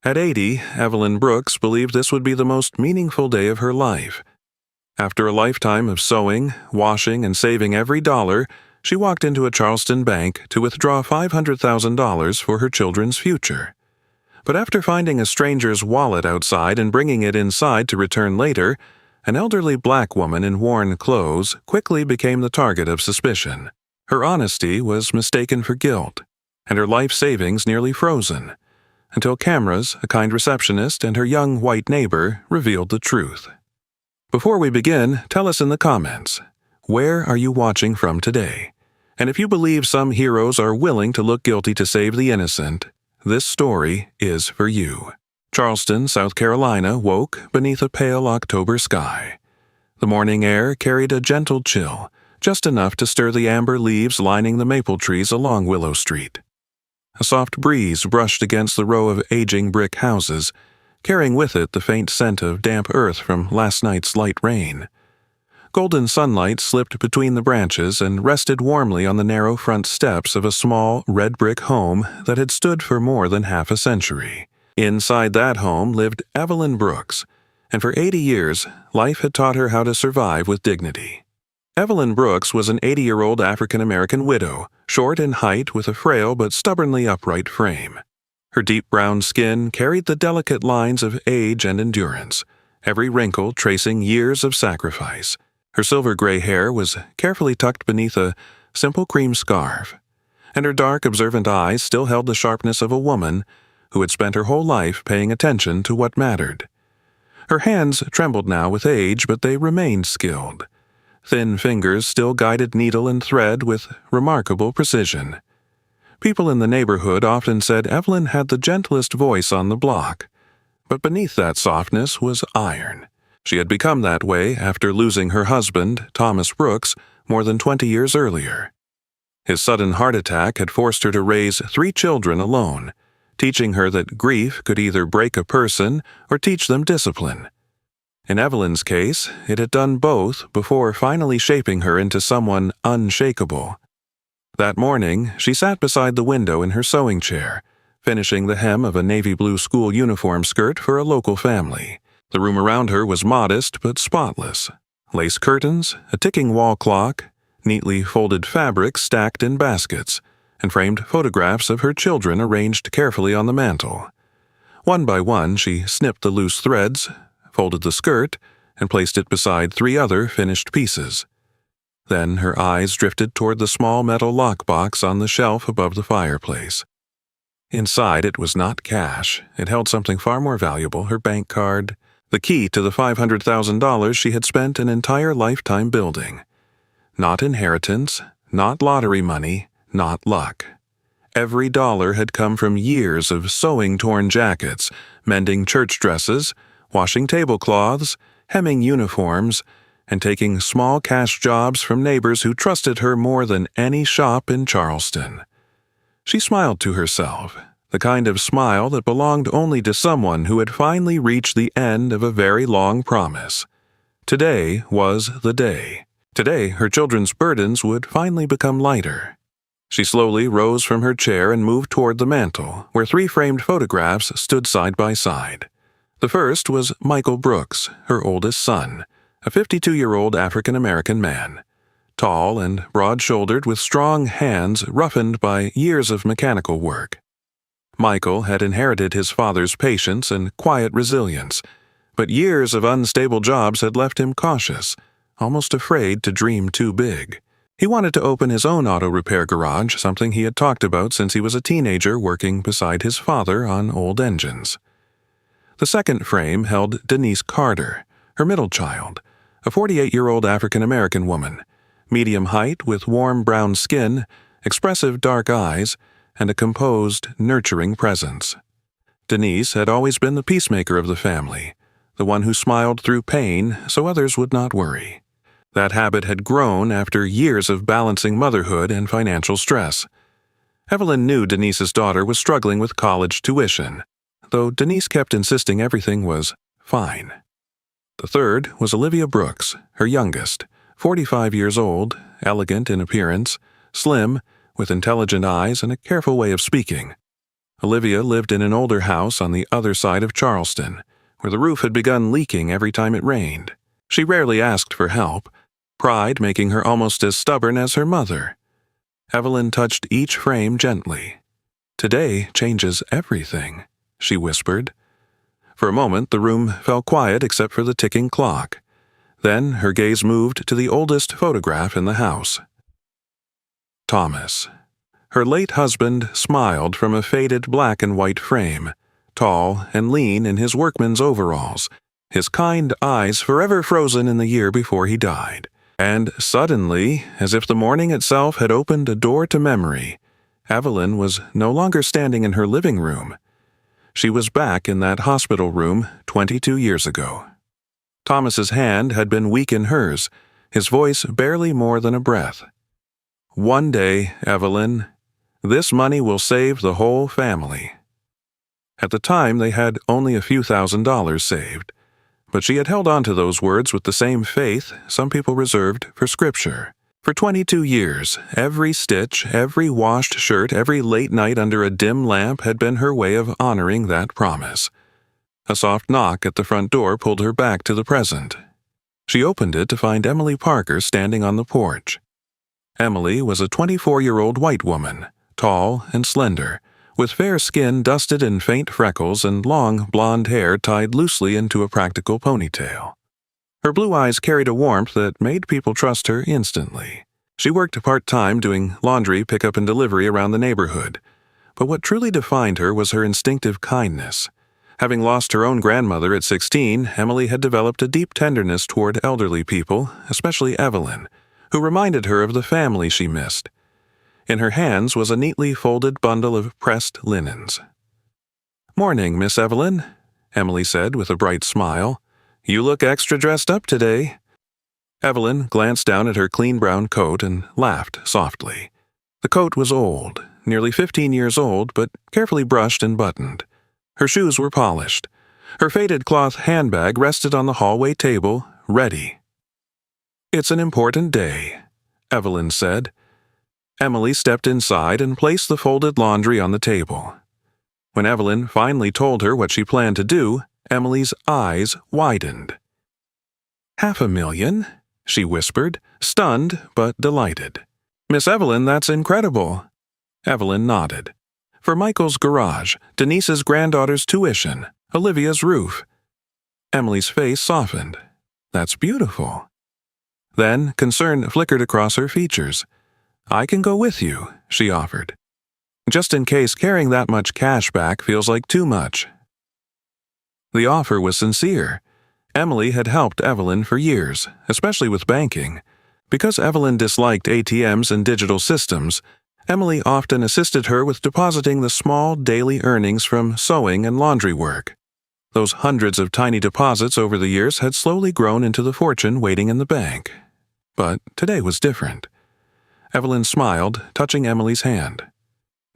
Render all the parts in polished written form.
At 80, Evelyn Brooks believed this would be the most meaningful day of her life. After a lifetime of sewing, washing, and saving every dollar, she walked into a Charleston bank to withdraw $500,000 for her children's future. But after finding a stranger's wallet outside and bringing it inside to return later, an elderly black woman in worn clothes quickly became the target of suspicion. Her honesty was mistaken for guilt, and her life savings nearly frozen, until cameras, a kind receptionist, and her young white neighbor revealed the truth. Before we begin, tell us in the comments, where are you watching from today? And if you believe some heroes are willing to look guilty to save the innocent, this story is for you. Charleston, South Carolina woke beneath a pale October sky. The morning air carried a gentle chill, just enough to stir the amber leaves lining the maple trees along Willow Street. A soft breeze brushed against the row of aging brick houses, carrying with it the faint scent of damp earth from last night's light rain. Golden sunlight slipped between the branches and rested warmly on the narrow front steps of a small, red-brick home that had stood for more than half a century. Inside that home lived Evelyn Brooks, and for 80 years, life had taught her how to survive with dignity. Evelyn Brooks was an 80-year-old African-American widow, short in height with a frail but stubbornly upright frame. Her deep brown skin carried the delicate lines of age and endurance, every wrinkle tracing years of sacrifice. Her silver-gray hair was carefully tucked beneath a simple cream scarf, and her dark, observant eyes still held the sharpness of a woman who had spent her whole life paying attention to what mattered. Her hands trembled now with age, but they remained skilled. Thin fingers still guided needle and thread with remarkable precision. People in the neighborhood often said Evelyn had the gentlest voice on the block, but beneath that softness was iron. She had become that way after losing her husband, Thomas Brooks, more than 20 years earlier. His sudden heart attack had forced her to raise 3 children alone, teaching her that grief could either break a person or teach them discipline. In Evelyn's case, it had done both before finally shaping her into someone unshakable. That morning, she sat beside the window in her sewing chair, finishing the hem of a navy blue school uniform skirt for a local family. The room around her was modest but spotless. Lace curtains, a ticking wall clock, neatly folded fabric stacked in baskets, and framed photographs of her children arranged carefully on the mantel. One by one, she snipped the loose threads, folded the skirt, and placed it beside 3 other finished pieces. Then her eyes drifted toward the small metal lockbox on the shelf above the fireplace. Inside it was not cash. It held something far more valuable, her bank card, the key to the $500,000 she had spent an entire lifetime building. Not inheritance, not lottery money, not luck. Every dollar had come from years of sewing torn jackets, mending church dresses, washing tablecloths, hemming uniforms, and taking small cash jobs from neighbors who trusted her more than any shop in Charleston. She smiled to herself, the kind of smile that belonged only to someone who had finally reached the end of a very long promise. Today was the day. Today, her children's burdens would finally become lighter. She slowly rose from her chair and moved toward the mantel, where 3 framed photographs stood side by side. The first was Michael Brooks, her oldest son, a 52-year-old African-American man, tall and broad-shouldered with strong hands roughened by years of mechanical work. Michael had inherited his father's patience and quiet resilience, but years of unstable jobs had left him cautious, almost afraid to dream too big. He wanted to open his own auto repair garage, something he had talked about since he was a teenager working beside his father on old engines. The second frame held Denise Carter, her middle child, a 48-year-old African-American woman, medium height with warm brown skin, expressive dark eyes, and a composed, nurturing presence. Denise had always been the peacemaker of the family, the one who smiled through pain so others would not worry. That habit had grown after years of balancing motherhood and financial stress. Evelyn knew Denise's daughter was struggling with college tuition, though Denise kept insisting everything was fine. The third was Olivia Brooks, her youngest, 45 years old, elegant in appearance, slim, with intelligent eyes and a careful way of speaking. Olivia lived in an older house on the other side of Charleston, where the roof had begun leaking every time it rained. She rarely asked for help, pride making her almost as stubborn as her mother. Evelyn touched each frame gently. "Today changes everything," she whispered. For a moment, the room fell quiet except for the ticking clock. Then her gaze moved to the oldest photograph in the house. Thomas. Her late husband smiled from a faded black and white frame, tall and lean in his workman's overalls, his kind eyes forever frozen in the year before he died. And suddenly, as if the morning itself had opened a door to memory, Evelyn was no longer standing in her living room. She was back in that hospital room 22 years ago. Thomas's hand had been weak in hers, his voice barely more than a breath. "One day, Evelyn, this money will save the whole family." At the time, they had only a few $1,000s saved, but she had held on to those words with the same faith some people reserved for Scripture. For 22 years, every stitch, every washed shirt, every late night under a dim lamp had been her way of honoring that promise. A soft knock at the front door pulled her back to the present. She opened it to find Emily Parker standing on the porch. Emily was a 24-year-old white woman, tall and slender, with fair skin dusted in faint freckles and long blonde hair tied loosely into a practical ponytail. Her blue eyes carried a warmth that made people trust her instantly. She worked part-time doing laundry pickup and delivery around the neighborhood, but what truly defined her was her instinctive kindness. Having lost her own grandmother at 16, Emily had developed a deep tenderness toward elderly people, especially Evelyn, who reminded her of the family she missed. In her hands was a neatly folded bundle of pressed linens. "Morning, Miss Evelyn," Emily said with a bright smile. "You look extra dressed up today." Evelyn glanced down at her clean brown coat and laughed softly. The coat was old, nearly 15 years old, but carefully brushed and buttoned. Her shoes were polished. Her faded cloth handbag rested on the hallway table, ready. "It's an important day," Evelyn said. Emily stepped inside and placed the folded laundry on the table. When Evelyn finally told her what she planned to do, Emily's eyes widened. "$500,000?" she whispered, stunned but delighted. "Miss Evelyn, that's incredible." Evelyn nodded. "For Michael's garage, Denise's granddaughter's tuition, Olivia's roof." Emily's face softened. "That's beautiful." Then concern flickered across her features. "I can go with you," she offered. "Just in case carrying that much cash back feels like too much." The offer was sincere. Emily had helped Evelyn for years, especially with banking. Because Evelyn disliked ATMs and digital systems, Emily often assisted her with depositing the small daily earnings from sewing and laundry work. Those hundreds of tiny deposits over the years had slowly grown into the fortune waiting in the bank. But today was different. Evelyn smiled, touching Emily's hand.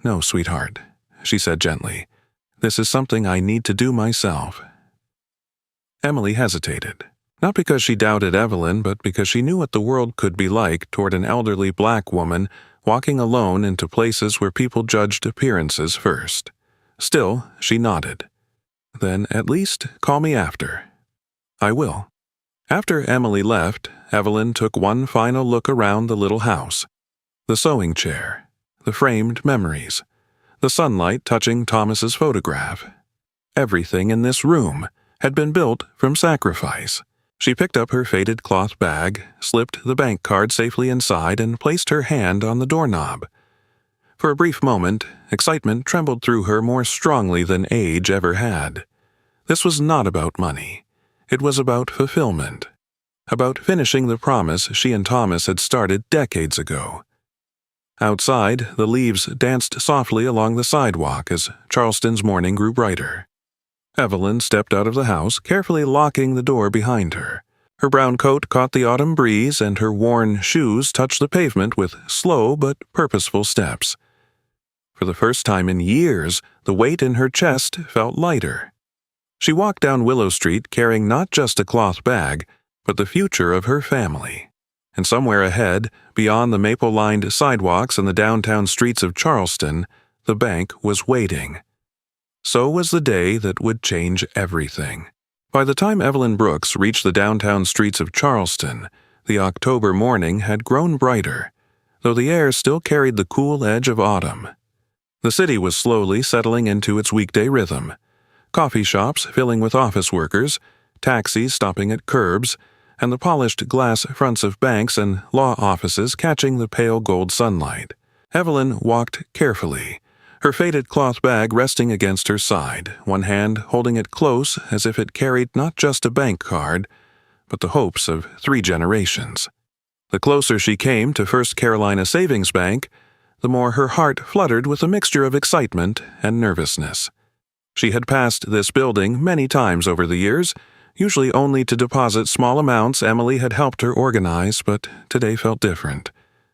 "No, sweetheart," she said gently. "This is something I need to do myself." Emily hesitated, not because she doubted Evelyn, but because she knew what the world could be like toward an elderly black woman walking alone into places where people judged appearances first. Still, she nodded. "Then at least call me after." "I will." After Emily left, Evelyn took one final look around the little house. The sewing chair, the framed memories, the sunlight touching Thomas's photograph. Everything in this room had been built from sacrifice. She picked up her faded cloth bag, slipped the bank card safely inside, and placed her hand on the doorknob. For a brief moment, excitement trembled through her more strongly than age ever had. This was not about money. It was about fulfillment. About finishing the promise she and Thomas had started decades ago. Outside, the leaves danced softly along the sidewalk as Charleston's morning grew brighter. Evelyn stepped out of the house, carefully locking the door behind her. Her brown coat caught the autumn breeze, and her worn shoes touched the pavement with slow but purposeful steps. For the first time in years, the weight in her chest felt lighter. She walked down Willow Street carrying not just a cloth bag, but the future of her family. And somewhere ahead, beyond the maple-lined sidewalks and the downtown streets of Charleston, the bank was waiting, So was the day that would change everything. By the time Evelyn Brooks reached the downtown streets of Charleston, the October morning had grown brighter, though the air still carried the cool edge of autumn. The city was slowly settling into its weekday rhythm. Coffee shops filling with office workers, taxis stopping at curbs, and the polished glass fronts of banks and law offices catching the pale gold sunlight. Evelyn walked carefully, her faded cloth bag resting against her side, one hand holding it close as if it carried not just a bank card, but the hopes of 3 generations. The closer she came to First Carolina Savings Bank, the more her heart fluttered with a mixture of excitement and nervousness. She had passed this building many times over the years, usually only to deposit small amounts Emily had helped her organize, but today felt different.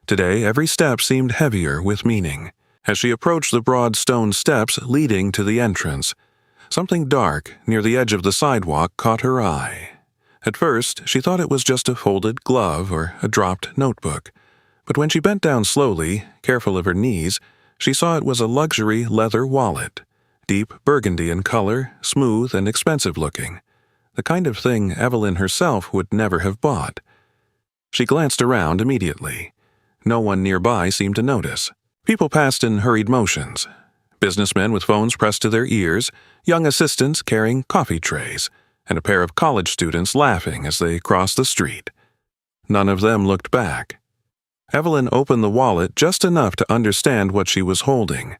Today, every step seemed heavier with meaning. As she approached the broad stone steps leading to the entrance, something dark near the edge of the sidewalk caught her eye. At first, she thought it was just a folded glove or a dropped notebook, but when she bent down slowly, careful of her knees, she saw it was a luxury leather wallet, deep burgundy in color, smooth and expensive-looking, the kind of thing Evelyn herself would never have bought. She glanced around immediately. No one nearby seemed to notice. People passed in hurried motions. Businessmen with phones pressed to their ears, young assistants carrying coffee trays, and a pair of college students laughing as they crossed the street. None of them looked back. Evelyn opened the wallet just enough to understand what she was holding.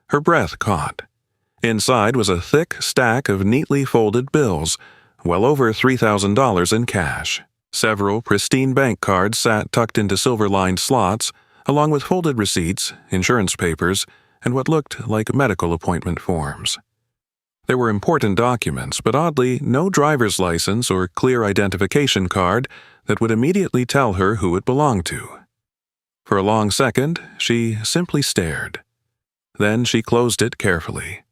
Her breath caught. Inside was a thick stack of neatly folded bills, well over $3,000 in cash. Several pristine bank cards sat tucked into silver-lined slots, along with folded receipts, insurance papers, and what looked like medical appointment forms. There were important documents, but oddly, no driver's license or clear identification card that would immediately tell her who it belonged to. For a long second, she simply stared. Then she closed it carefully.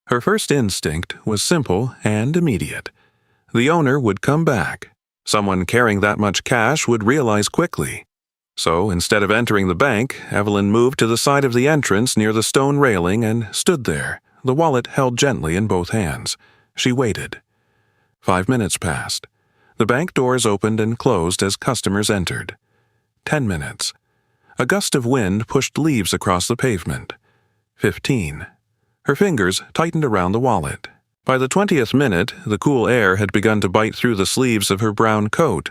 Her first instinct was simple and immediate. The owner would come back. Someone carrying that much cash would realize quickly. So, instead of entering the bank, Evelyn moved to the side of the entrance near the stone railing and stood there, the wallet held gently in both hands. She waited. 5 minutes passed. The bank doors opened and closed as customers entered. 10 minutes. A gust of wind pushed leaves across the pavement. 15. Her fingers tightened around the wallet. By the 20th minute, the cool air had begun to bite through the sleeves of her brown coat,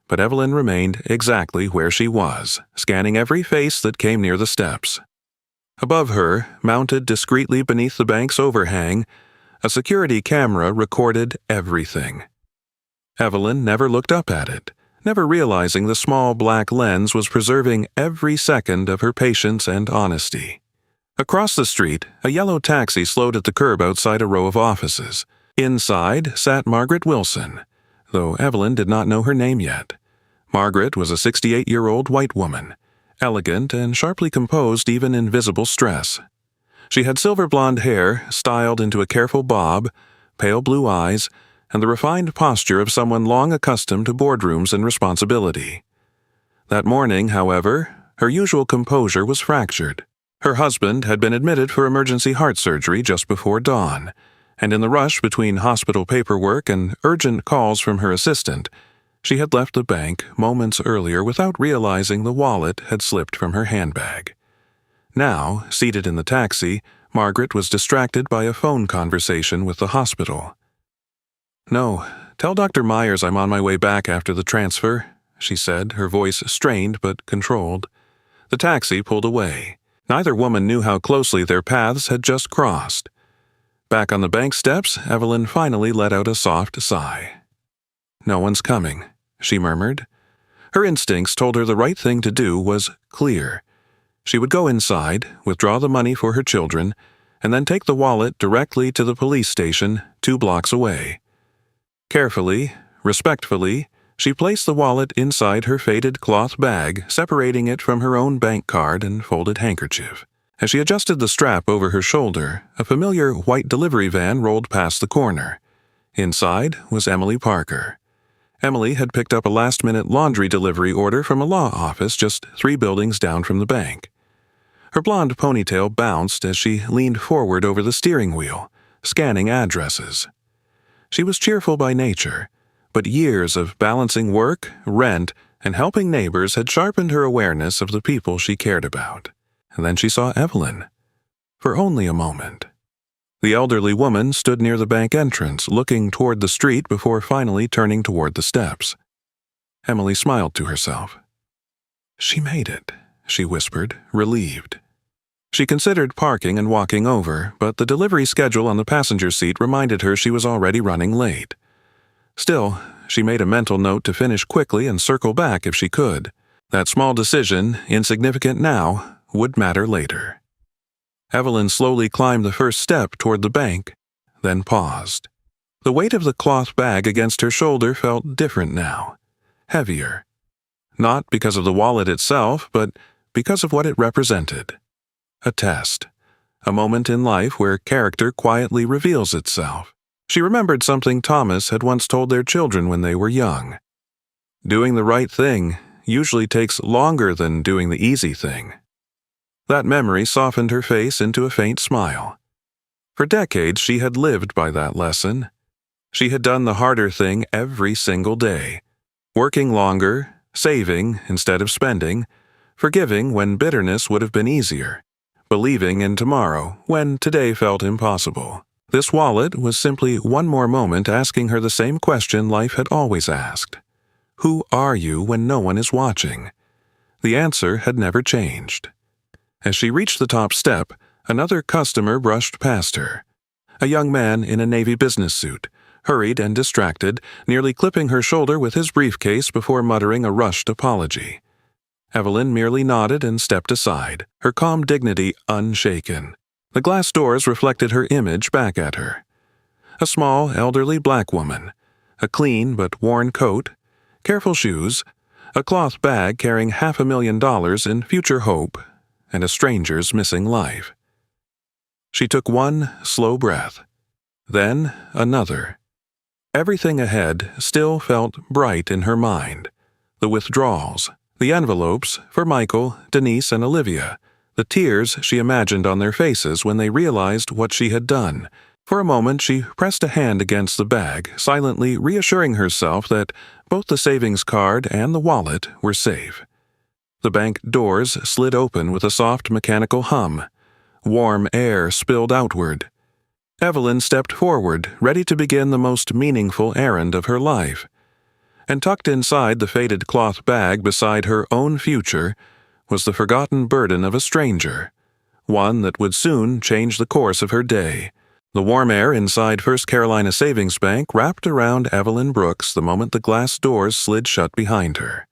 but Evelyn remained exactly where she was, scanning every face that came near the steps. Above her, mounted discreetly beneath the bank's overhang, a security camera recorded everything. Evelyn never looked up at it, never realizing the small black lens was preserving every second of her patience and honesty. Across the street, a yellow taxi slowed at the curb outside a row of offices. Inside sat Margaret Wilson, though Evelyn did not know her name yet. Margaret was a 68-year-old white woman, elegant and sharply composed even in visible stress. She had silver blonde hair styled into a careful bob, pale blue eyes, and the refined posture of someone long accustomed to boardrooms and responsibility. That morning, however, her usual composure was fractured. Her husband had been admitted for emergency heart surgery just before dawn, and in the rush between hospital paperwork and urgent calls from her assistant, she had left the bank moments earlier without realizing the wallet had slipped from her handbag. Now, seated in the taxi, Margaret was distracted by a phone conversation with the hospital. "No, tell Dr. Myers I'm on my way back after the transfer," she said, her voice strained but controlled. The taxi pulled away. Neither woman knew how closely their paths had just crossed. Back on the bank steps, Evelyn finally let out a soft sigh. "No one's coming," she murmured. Her instincts told her the right thing to do was clear. She would go inside, withdraw the money for her children, and then take the wallet directly to the police station 2 blocks away. Carefully, respectfully, she placed the wallet inside her faded cloth bag, separating it from her own bank card and folded handkerchief. As she adjusted the strap over her shoulder, a familiar white delivery van rolled past the corner. Inside was Emily Parker. Emily had picked up a last-minute laundry delivery order from a law office just 3 buildings down from the bank. Her blonde ponytail bounced as she leaned forward over the steering wheel, scanning addresses. She was cheerful by nature, but years of balancing work, rent, and helping neighbors had sharpened her awareness of the people she cared about. And then she saw Evelyn. For only a moment. The elderly woman stood near the bank entrance, looking toward the street before finally turning toward the steps. Emily smiled to herself. "She made it," she whispered, relieved. She considered parking and walking over, but the delivery schedule on the passenger seat reminded her she was already running late. Still, she made a mental note to finish quickly and circle back if she could. That small decision, insignificant now, would matter later. Evelyn slowly climbed the first step toward the bank, then paused. The weight of the cloth bag against her shoulder felt different now, heavier. Not because of the wallet itself, but because of what it represented. A test. A moment in life where character quietly reveals itself. She remembered something Thomas had once told their children when they were young. Doing the right thing usually takes longer than doing the easy thing. That memory softened her face into a faint smile. For decades she had lived by that lesson. She had done the harder thing every single day. Working longer, saving instead of spending, forgiving when bitterness would have been easier, believing in tomorrow when today felt impossible. This wallet was simply one more moment asking her the same question life had always asked. Who are you when no one is watching? The answer had never changed. As she reached the top step, another customer brushed past her. A young man in a navy business suit, hurried and distracted, nearly clipping her shoulder with his briefcase before muttering a rushed apology. Evelyn merely nodded and stepped aside, her calm dignity unshaken. The glass doors reflected her image back at her. A small, elderly black woman, a clean but worn coat, careful shoes, a cloth bag carrying $500,000 in future hope, and a stranger's missing life. She took one slow breath, then another. Everything ahead still felt bright in her mind. The withdrawals, the envelopes for Michael, Denise, and Olivia, the tears she imagined on their faces when they realized what she had done. For a moment she pressed a hand against the bag, silently reassuring herself that both the savings card and the wallet were safe. The bank doors slid open with a soft mechanical hum. Warm air spilled outward. Evelyn stepped forward, ready to begin the most meaningful errand of her life. And tucked inside the faded cloth bag beside her own future was the forgotten burden of a stranger, one that would soon change the course of her day. The warm air inside First Carolina Savings Bank wrapped around Evelyn Brooks the moment the glass doors slid shut behind her.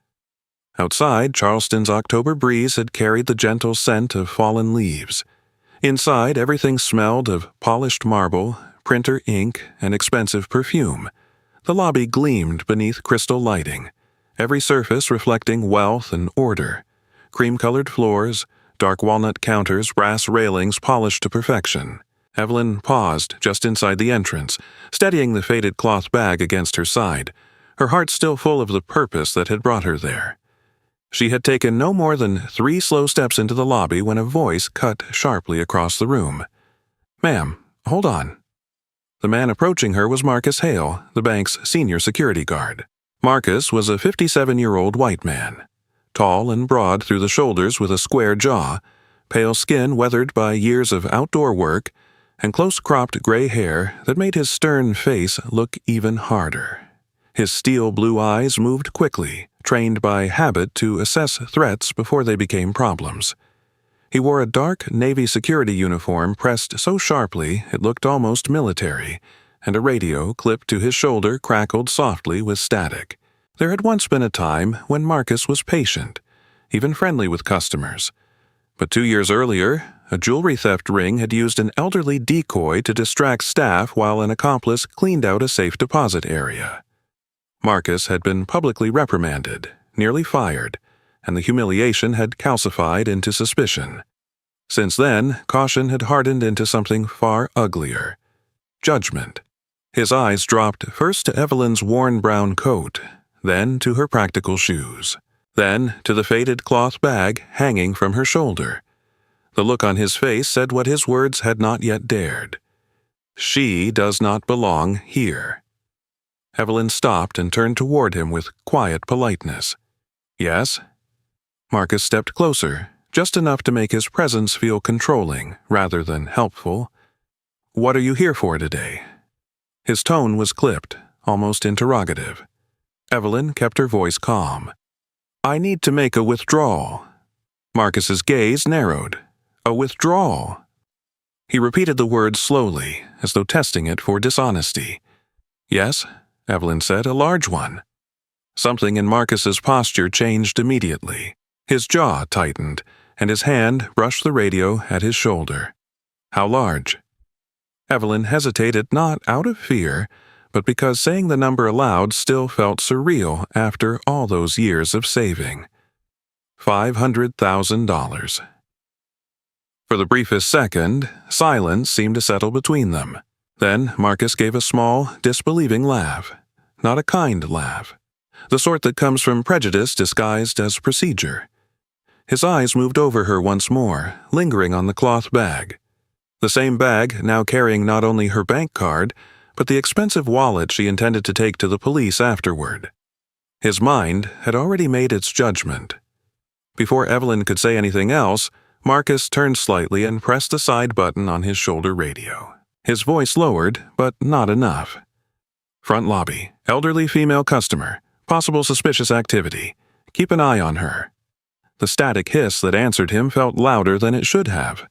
Outside, Charleston's October breeze had carried the gentle scent of fallen leaves. Inside, everything smelled of polished marble, printer ink, and expensive perfume. The lobby gleamed beneath crystal lighting, every surface reflecting wealth and order. Cream-colored floors, dark walnut counters, brass railings polished to perfection. Evelyn paused just inside the entrance, steadying the faded cloth bag against her side, her heart still full of the purpose that had brought her there. She had taken no more than 3 slow steps into the lobby when a voice cut sharply across the room. "Ma'am, hold on." The man approaching her was Marcus Hale, the bank's senior security guard. Marcus was a 57-year-old white man, tall and broad through the shoulders with a square jaw, pale skin weathered by years of outdoor work, and close-cropped gray hair that made his stern face look even harder. His steel blue eyes moved quickly, trained by habit to assess threats before they became problems. He wore a dark Navy security uniform pressed so sharply it looked almost military, and a radio clipped to his shoulder crackled softly with static. There had once been a time when Marcus was patient, even friendly with customers. But 2 years earlier, a jewelry theft ring had used an elderly decoy to distract staff while an accomplice cleaned out a safe deposit area. Marcus had been publicly reprimanded, nearly fired, and the humiliation had calcified into suspicion. Since then, caution had hardened into something far uglier. Judgment. His eyes dropped first to Evelyn's worn brown coat, then to her practical shoes, then to the faded cloth bag hanging from her shoulder. The look on his face said what his words had not yet dared. She does not belong here. Evelyn stopped and turned toward him with quiet politeness. Yes? Marcus stepped closer, just enough to make his presence feel controlling rather than helpful. What are you here for today? His tone was clipped, almost interrogative. Evelyn kept her voice calm. I need to make a withdrawal. Marcus's gaze narrowed. A withdrawal. He repeated the word slowly, as though testing it for dishonesty. Yes, Evelyn said, a large one. Something in Marcus's posture changed immediately. His jaw tightened, and his hand brushed the radio at his shoulder. How large? Evelyn hesitated not out of fear, but because saying the number aloud still felt surreal after all those years of saving. $500,000. For the briefest second, silence seemed to settle between them. Then Marcus gave a small, disbelieving laugh. Not a kind laugh. The sort that comes from prejudice disguised as procedure. His eyes moved over her once more, lingering on the cloth bag. The same bag now carrying not only her bank card, but the expensive wallet she intended to take to the police afterward. His mind had already made its judgment. Before Evelyn could say anything else, Marcus turned slightly and pressed the side button on his shoulder radio. His voice lowered, but not enough. Front lobby, elderly female customer, possible suspicious activity. Keep an eye on her. The static hiss that answered him felt louder than it should have.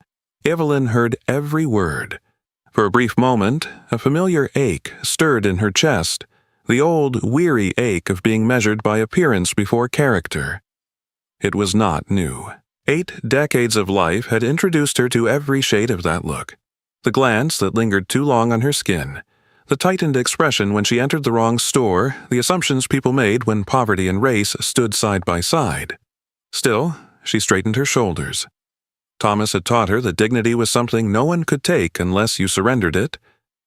Evelyn heard every word. For a brief moment, a familiar ache stirred in her chest, the old, weary ache of being measured by appearance before character. It was not new. 8 decades of life had introduced her to every shade of that look. The glance that lingered too long on her skin, the tightened expression when she entered the wrong store, the assumptions people made when poverty and race stood side by side. Still, she straightened her shoulders. Thomas had taught her that dignity was something no one could take unless you surrendered it,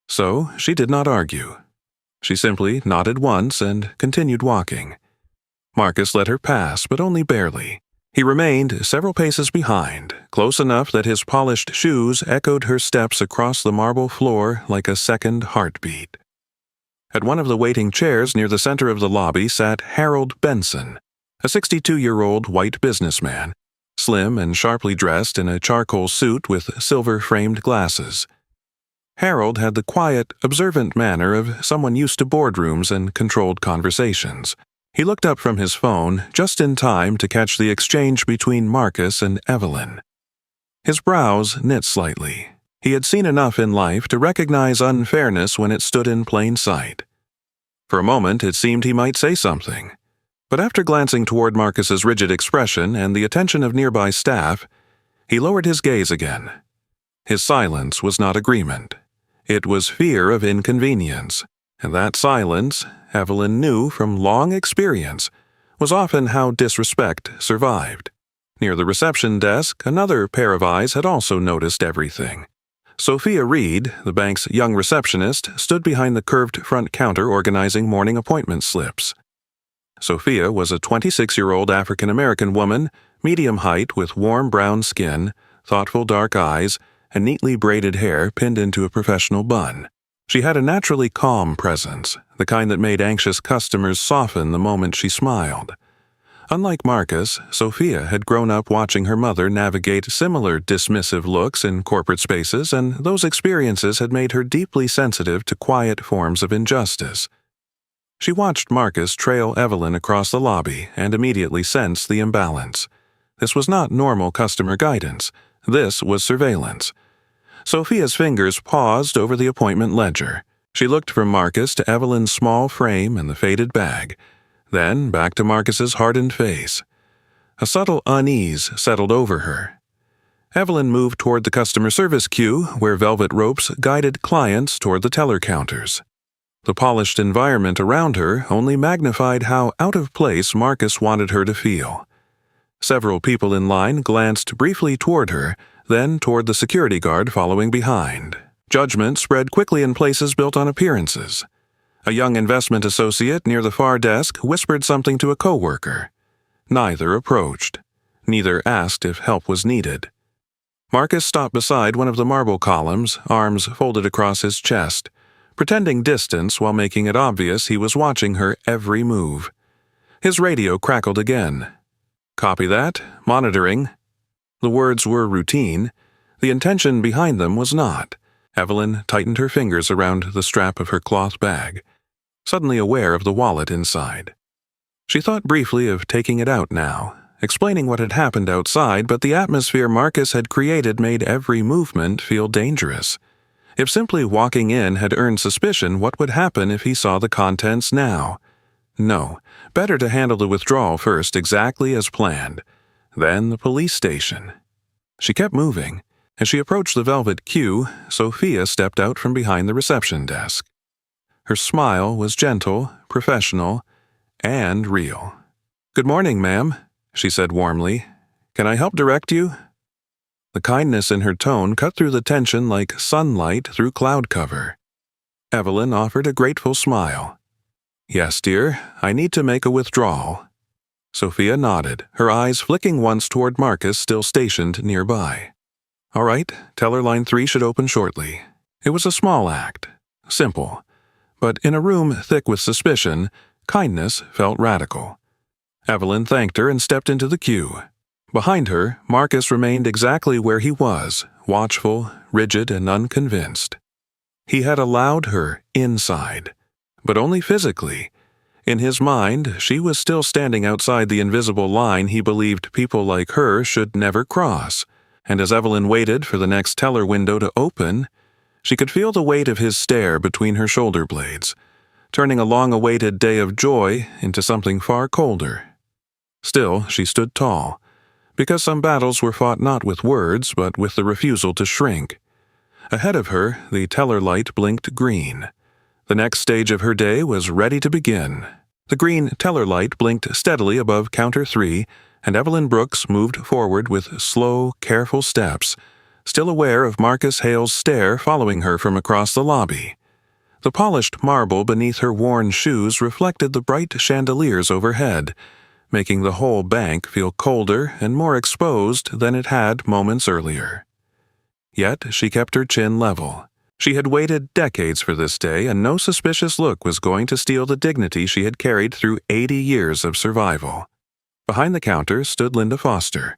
so she did not argue. She simply nodded once and continued walking. Marcus let her pass, but only barely. He remained several paces behind, close enough that his polished shoes echoed her steps across the marble floor like a second heartbeat. At one of the waiting chairs near the center of the lobby sat Harold Benson, a 62-year-old white businessman, slim and sharply dressed in a charcoal suit with silver-framed glasses. Harold had the quiet, observant manner of someone used to boardrooms and controlled conversations. He looked up from his phone just in time to catch the exchange between Marcus and Evelyn. His brows knit slightly. He had seen enough in life to recognize unfairness when it stood in plain sight. For a moment it seemed he might say something, but after glancing toward Marcus's rigid expression and the attention of nearby staff, he lowered his gaze again. His silence was not agreement. It was fear of inconvenience, and that silence, Evelyn knew from long experience, was often how disrespect survived. Near the reception desk, another pair of eyes had also noticed everything. Sophia Reed, the bank's young receptionist, stood behind the curved front counter organizing morning appointment slips. Sophia was a 26-year-old African-American woman, medium height with warm brown skin, thoughtful dark eyes, and neatly braided hair pinned into a professional bun. She had a naturally calm presence, the kind that made anxious customers soften the moment she smiled. Unlike Marcus, Sophia had grown up watching her mother navigate similar dismissive looks in corporate spaces, and those experiences had made her deeply sensitive to quiet forms of injustice. She watched Marcus trail Evelyn across the lobby and immediately sensed the imbalance. This was not normal customer guidance. This was surveillance. Sophia's fingers paused over the appointment ledger. She looked from Marcus to Evelyn's small frame and the faded bag, then back to Marcus's hardened face. A subtle unease settled over her. Evelyn moved toward the customer service queue, where velvet ropes guided clients toward the teller counters. The polished environment around her only magnified how out of place Marcus wanted her to feel. Several people in line glanced briefly toward her, then toward the security guard following behind. Judgment spread quickly in places built on appearances. A young investment associate near the far desk whispered something to a coworker. Neither approached. Neither asked if help was needed. Marcus stopped beside one of the marble columns, arms folded across his chest, pretending distance while making it obvious he was watching her every move. His radio crackled again. "Copy that. Monitoring." The words were routine. The intention behind them was not. Evelyn tightened her fingers around the strap of her cloth bag, suddenly aware of the wallet inside. She thought briefly of taking it out now, explaining what had happened outside, but the atmosphere Marcus had created made every movement feel dangerous. If simply walking in had earned suspicion, what would happen if he saw the contents now? No, better to handle the withdrawal first, exactly as planned. Then the police station. She kept moving. As she approached the velvet queue, Sophia stepped out from behind the reception desk. Her smile was gentle, professional, and real. "Good morning, ma'am," she said warmly. "Can I help direct you?" The kindness in her tone cut through the tension like sunlight through cloud cover. Evelyn offered a grateful smile. "Yes, dear, I need to make a withdrawal." Sophia nodded, her eyes flicking once toward Marcus still stationed nearby. "All right, teller line 3 should open shortly." It was a small act, simple, but in a room thick with suspicion, kindness felt radical. Evelyn thanked her and stepped into the queue. Behind her, Marcus remained exactly where he was, watchful, rigid, and unconvinced. He had allowed her inside, but only physically. In his mind, she was still standing outside the invisible line he believed people like her should never cross, and as Evelyn waited for the next teller window to open, she could feel the weight of his stare between her shoulder blades, turning a long-awaited day of joy into something far colder. Still, she stood tall, because some battles were fought not with words but with the refusal to shrink. Ahead of her, the teller light blinked green. The next stage of her day was ready to begin. The green teller light blinked steadily above counter 3, and Evelyn Brooks moved forward with slow, careful steps, still aware of Marcus Hale's stare following her from across the lobby. The polished marble beneath her worn shoes reflected the bright chandeliers overhead, making the whole bank feel colder and more exposed than it had moments earlier. Yet she kept her chin level. She had waited decades for this day, and no suspicious look was going to steal the dignity she had carried through 80 years of survival. Behind the counter stood Linda Foster,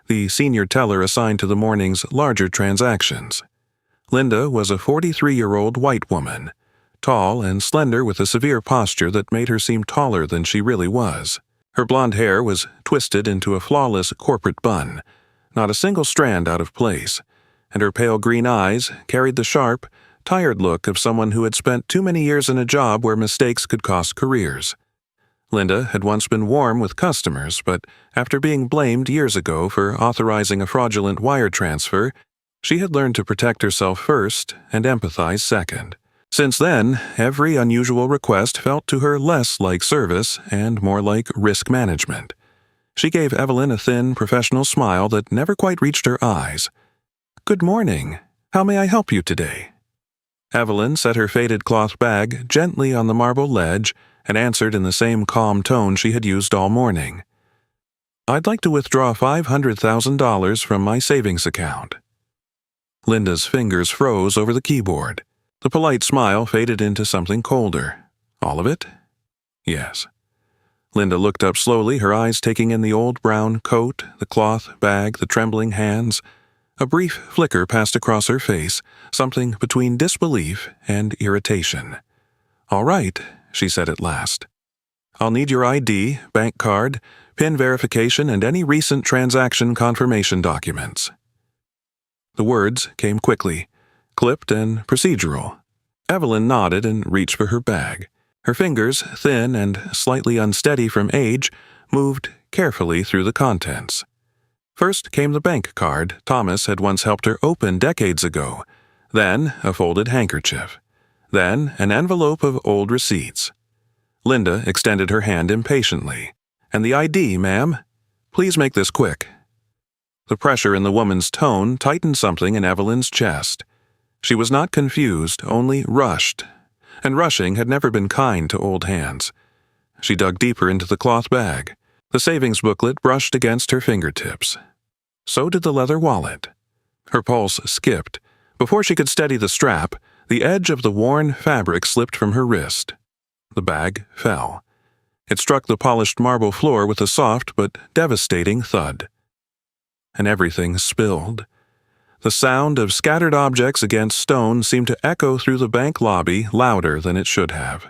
the senior teller assigned to the morning's larger transactions. Linda was a 43-year-old white woman, tall and slender with a severe posture that made her seem taller than she really was. Her blonde hair was twisted into a flawless corporate bun, not a single strand out of place, and her pale green eyes carried the sharp, tired look of someone who had spent too many years in a job where mistakes could cost careers. Linda had once been warm with customers, but after being blamed years ago for authorizing a fraudulent wire transfer, she had learned to protect herself first and empathize second. Since then, every unusual request felt to her less like service and more like risk management. She gave Evelyn a thin, professional smile that never quite reached her eyes. "Good morning. How may I help you today?" Evelyn set her faded cloth bag gently on the marble ledge and answered in the same calm tone she had used all morning. "I'd like to withdraw $500,000 from my savings account." Linda's fingers froze over the keyboard. The polite smile faded into something colder. "All of it?" "Yes." Linda looked up slowly, her eyes taking in the old brown coat, the cloth bag, the trembling hands. A brief flicker passed across her face, something between disbelief and irritation. "All right," she said at last. "I'll need your ID, bank card, PIN verification, and any recent transaction confirmation documents." The words came quickly, clipped and procedural. Evelyn nodded and reached for her bag. Her fingers, thin and slightly unsteady from age, moved carefully through the contents. First came the bank card Thomas had once helped her open decades ago, then a folded handkerchief, then an envelope of old receipts. Linda extended her hand impatiently. "And the ID, ma'am? Please make this quick." The pressure in the woman's tone tightened something in Evelyn's chest. She was not confused, only rushed, and rushing had never been kind to old hands. She dug deeper into the cloth bag. The savings booklet brushed against her fingertips. So did the leather wallet. Her pulse skipped. Before she could steady the strap, the edge of the worn fabric slipped from her wrist. The bag fell. It struck the polished marble floor with a soft but devastating thud. And everything spilled. The sound of scattered objects against stone seemed to echo through the bank lobby louder than it should have.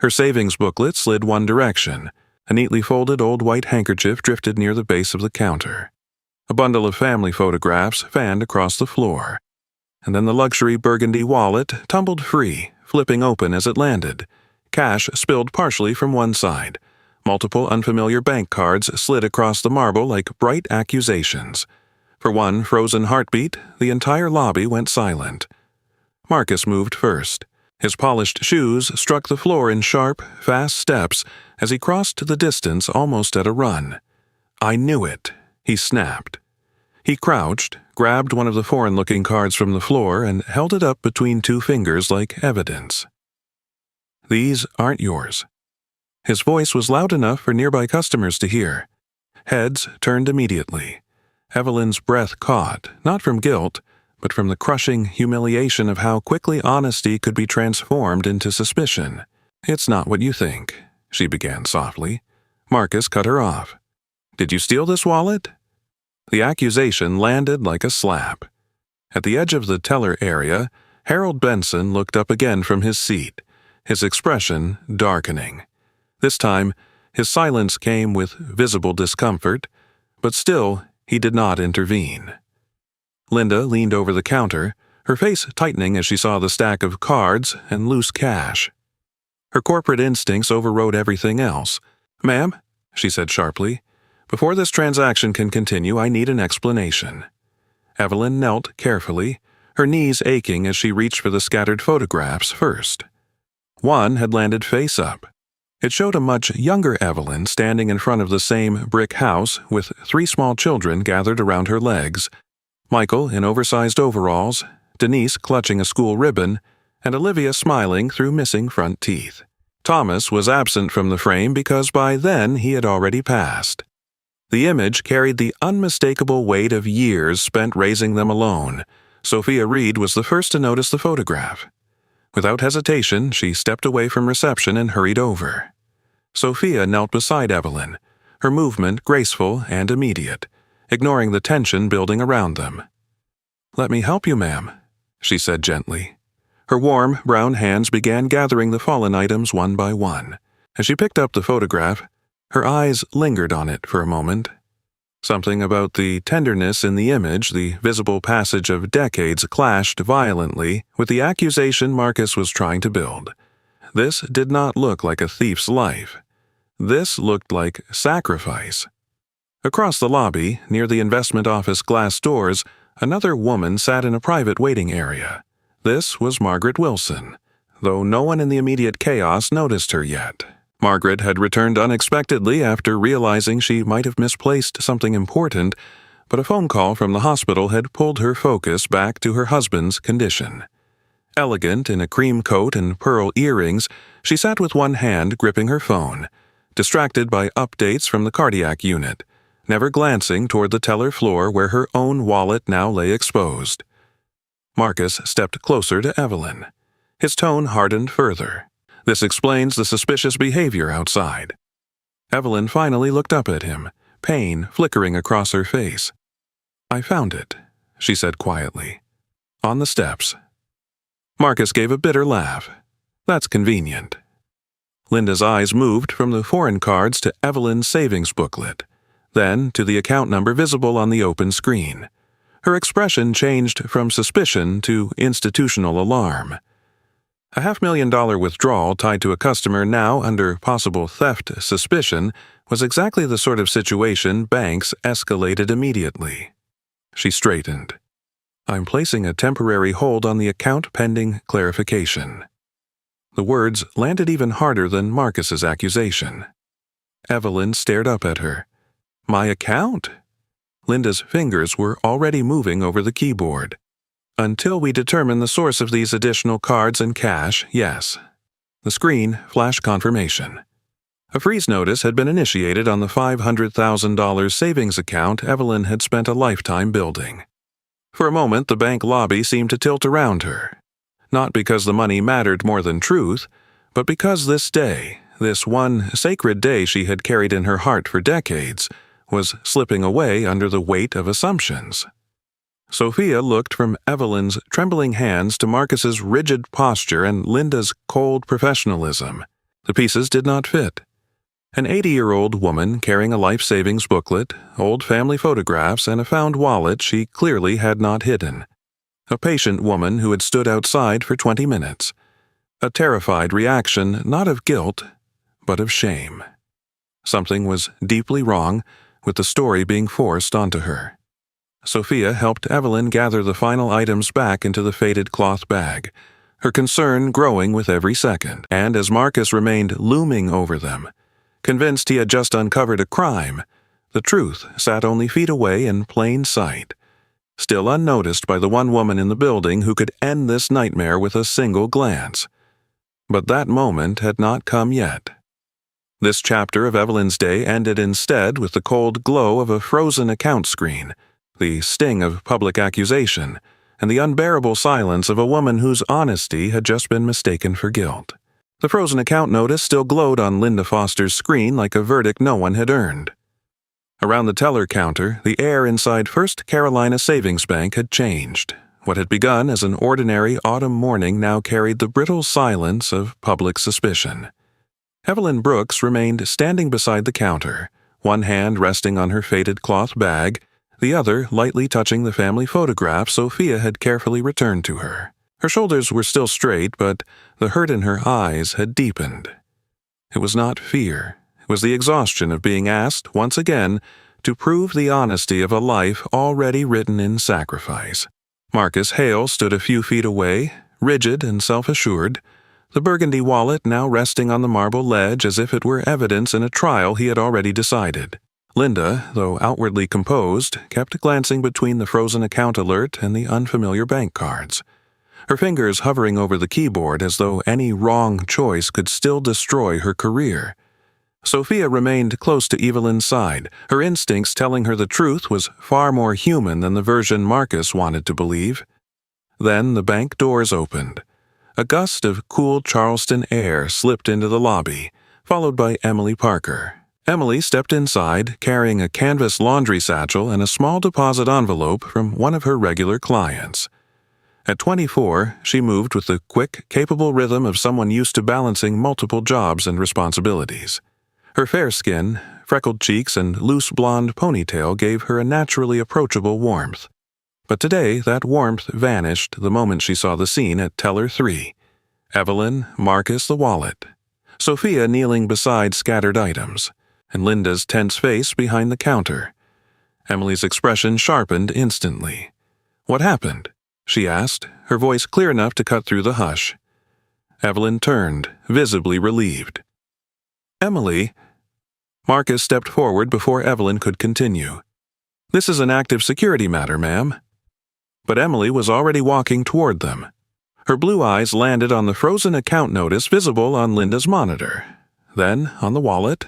Her savings booklet slid one direction. A neatly folded old white handkerchief drifted near the base of the counter. A bundle of family photographs fanned across the floor. And then the luxury burgundy wallet tumbled free, flipping open as it landed. Cash spilled partially from one side. Multiple unfamiliar bank cards slid across the marble like bright accusations. For one frozen heartbeat, the entire lobby went silent. Marcus moved first. His polished shoes struck the floor in sharp, fast steps as he crossed the distance almost at a run. "I knew it," he snapped. He crouched, grabbed one of the foreign-looking cards from the floor, and held it up between two fingers like evidence. "These aren't yours." His voice was loud enough for nearby customers to hear. Heads turned immediately. Evelyn's breath caught, not from guilt, but from the crushing humiliation of how quickly honesty could be transformed into suspicion. "It's not what you think," she began softly. Marcus cut her off. "Did you steal this wallet?" The accusation landed like a slap. At the edge of the teller area, Harold Benson looked up again from his seat, his expression darkening. This time, his silence came with visible discomfort, but still, he did not intervene. Linda leaned over the counter, her face tightening as she saw the stack of cards and loose cash. Her corporate instincts overrode everything else. "Ma'am," she said sharply, "before this transaction can continue, I need an explanation." Evelyn knelt carefully, her knees aching as she reached for the scattered photographs first. One had landed face up. It showed a much younger Evelyn standing in front of the same brick house with 3 small children gathered around her legs, Michael in oversized overalls, Denise clutching a school ribbon, and Olivia smiling through missing front teeth. Thomas was absent from the frame because by then he had already passed. The image carried the unmistakable weight of years spent raising them alone. Sophia Reed was the first to notice the photograph. Without hesitation, she stepped away from reception and hurried over. Sophia knelt beside Evelyn, her movement graceful and immediate, ignoring the tension building around them. "Let me help you, ma'am," she said gently. Her warm, brown hands began gathering the fallen items one by one. As she picked up the photograph, her eyes lingered on it for a moment. Something about the tenderness in the image, the visible passage of decades, clashed violently with the accusation Marcus was trying to build. This did not look like a thief's life. This looked like sacrifice. Across the lobby, near the investment office glass doors, another woman sat in a private waiting area. This was Margaret Wilson, though no one in the immediate chaos noticed her yet. Margaret had returned unexpectedly after realizing she might have misplaced something important, but a phone call from the hospital had pulled her focus back to her husband's condition. Elegant in a cream coat and pearl earrings, she sat with one hand gripping her phone, distracted by updates from the cardiac unit, never glancing toward the teller floor where her own wallet now lay exposed. Marcus stepped closer to Evelyn. His tone hardened further. "This explains the suspicious behavior outside." Evelyn finally looked up at him, pain flickering across her face. "I found it," she said quietly. "On the steps." Marcus gave a bitter laugh. "That's convenient." Linda's eyes moved from the foreign cards to Evelyn's savings booklet, then to the account number visible on the open screen. Her expression changed from suspicion to institutional alarm. A $500,000 withdrawal tied to a customer now under possible theft suspicion was exactly the sort of situation banks escalated immediately. She straightened. "I'm placing a temporary hold on the account pending clarification." The words landed even harder than Marcus's accusation. Evelyn stared up at her. "My account?" Linda's fingers were already moving over the keyboard. "Until we determine the source of these additional cards and cash, yes." The screen flashed confirmation. A freeze notice had been initiated on the $500,000 savings account Evelyn had spent a lifetime building. For a moment, the bank lobby seemed to tilt around her. Not because the money mattered more than truth, but because this day, this one sacred day she had carried in her heart for decades, was slipping away under the weight of assumptions. Sophia looked from Evelyn's trembling hands to Marcus's rigid posture and Linda's cold professionalism. The pieces did not fit. An 80-year-old woman carrying a life savings booklet, old family photographs, and a found wallet she clearly had not hidden. A patient woman who had stood outside for 20 minutes. A terrified reaction not of guilt, but of shame. Something was deeply wrong with the story being forced onto her. Sophia helped Evelyn gather the final items back into the faded cloth bag, her concern growing with every second, and as Marcus remained looming over them, convinced he had just uncovered a crime, the truth sat only feet away in plain sight, still unnoticed by the one woman in the building who could end this nightmare with a single glance. But that moment had not come yet. This chapter of Evelyn's day ended instead with the cold glow of a frozen account screen, the sting of public accusation, and the unbearable silence of a woman whose honesty had just been mistaken for guilt. The frozen account notice still glowed on Linda Foster's screen like a verdict no one had earned. Around the teller counter, the air inside First Carolina Savings Bank had changed. What had begun as an ordinary autumn morning now carried the brittle silence of public suspicion. Evelyn Brooks remained standing beside the counter, one hand resting on her faded cloth bag, the other lightly touching the family photograph Sophia had carefully returned to her. Her shoulders were still straight, but the hurt in her eyes had deepened. It was not fear. It was the exhaustion of being asked, once again, to prove the honesty of a life already written in sacrifice. Marcus Hale stood a few feet away, rigid and self-assured, the burgundy wallet now resting on the marble ledge as if it were evidence in a trial he had already decided. Linda, though outwardly composed, kept glancing between the frozen account alert and the unfamiliar bank cards, her fingers hovering over the keyboard as though any wrong choice could still destroy her career. Sophia remained close to Evelyn's side, her instincts telling her the truth was far more human than the version Marcus wanted to believe. Then the bank doors opened. A gust of cool Charleston air slipped into the lobby, followed by Emily Parker. Emily stepped inside, carrying a canvas laundry satchel and a small deposit envelope from one of her regular clients. At 24, she moved with the quick, capable rhythm of someone used to balancing multiple jobs and responsibilities. Her fair skin, freckled cheeks, and loose blonde ponytail gave her a naturally approachable warmth. But today that warmth vanished the moment she saw the scene at Teller 3. Evelyn, Marcus the wallet, Sophia kneeling beside scattered items, and Linda's tense face behind the counter. Emily's expression sharpened instantly. "What happened?" she asked, her voice clear enough to cut through the hush. Evelyn turned, visibly relieved. "Emily..." Marcus stepped forward before Evelyn could continue. "This is an active security matter, ma'am." But Emily was already walking toward them. Her blue eyes landed on the frozen account notice visible on Linda's monitor, then on the wallet,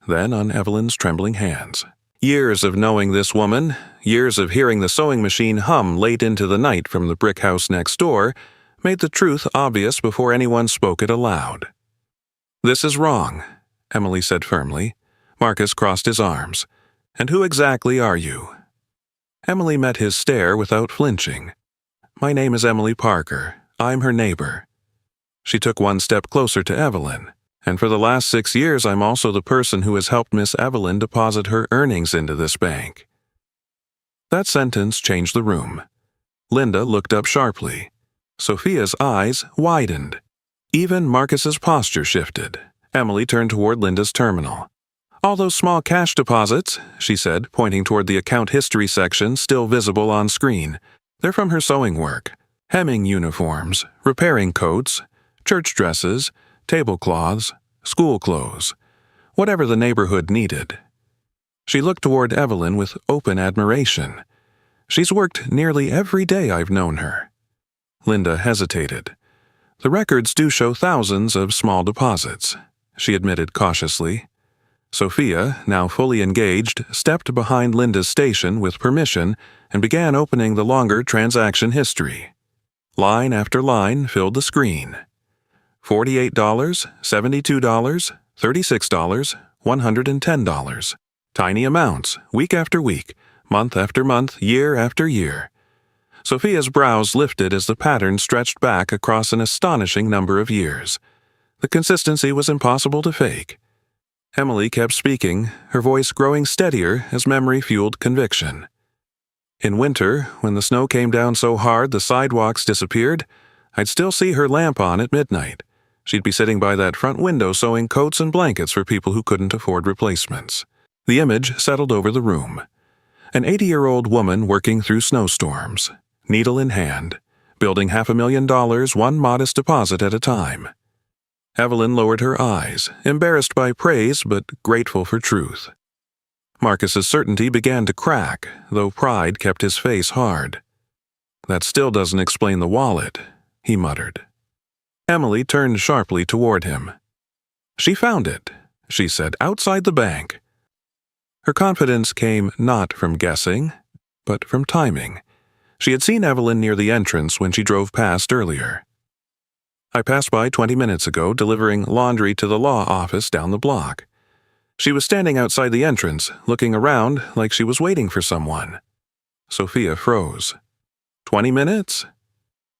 then on Evelyn's trembling hands. Years of knowing this woman, years of hearing the sewing machine hum late into the night from the brick house next door, made the truth obvious before anyone spoke it aloud. "This is wrong," Emily said firmly. Marcus crossed his arms. "And who exactly are you?" Emily met his stare without flinching. "My name is Emily Parker. I'm her neighbor." She took one step closer to Evelyn. "And for the last 6 years I'm also the person who has helped Miss Evelyn deposit her earnings into this bank." That sentence changed the room. Linda looked up sharply. Sophia's eyes widened. Even Marcus's posture shifted. Emily turned toward Linda's terminal. "All those small cash deposits," she said, pointing toward the account history section still visible on screen. "They're from her sewing work. Hemming uniforms, repairing coats, church dresses, tablecloths, school clothes, whatever the neighborhood needed." She looked toward Evelyn with open admiration. "She's worked nearly every day I've known her." Linda hesitated. "The records do show thousands of small deposits," she admitted cautiously. Sophia, now fully engaged, stepped behind Linda's station with permission and began opening the longer transaction history. Line after line filled the screen. $48, $72, $36, $110. Tiny amounts, week after week, month after month, year after year. Sophia's brows lifted as the pattern stretched back across an astonishing number of years. The consistency was impossible to fake. Emily kept speaking, her voice growing steadier as memory fueled conviction. In winter, when the snow came down so hard the sidewalks disappeared, I'd still see her lamp on at midnight. She'd be sitting by that front window sewing coats and blankets for people who couldn't afford replacements. The image settled over the room. An 80-year-old woman working through snowstorms, needle in hand, building $500,000 one modest deposit at a time. Evelyn lowered her eyes, embarrassed by praise but grateful for truth. Marcus's certainty began to crack, though pride kept his face hard. "That still doesn't explain the wallet," he muttered. Emily turned sharply toward him. "She found it," she said, "outside the bank." Her confidence came not from guessing, but from timing. She had seen Evelyn near the entrance when she drove past earlier. "I passed by 20 minutes ago delivering laundry to the law office down the block. She was standing outside the entrance, looking around like she was waiting for someone." Sophia froze. 20 minutes?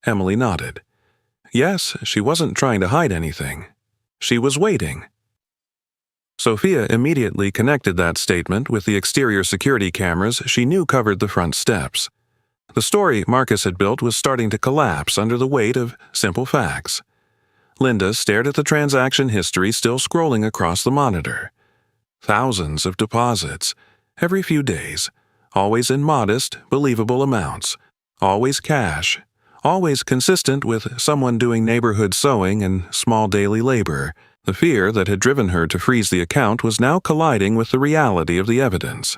Emily nodded. Yes, she wasn't trying to hide anything. She was waiting. Sophia immediately connected that statement with the exterior security cameras she knew covered the front steps. The story Marcus had built was starting to collapse under the weight of simple facts. Linda stared at the transaction history still scrolling across the monitor. Thousands of deposits, every few days, always in modest, believable amounts, always cash, always consistent with someone doing neighborhood sewing and small daily labor. The fear that had driven her to freeze the account was now colliding with the reality of the evidence.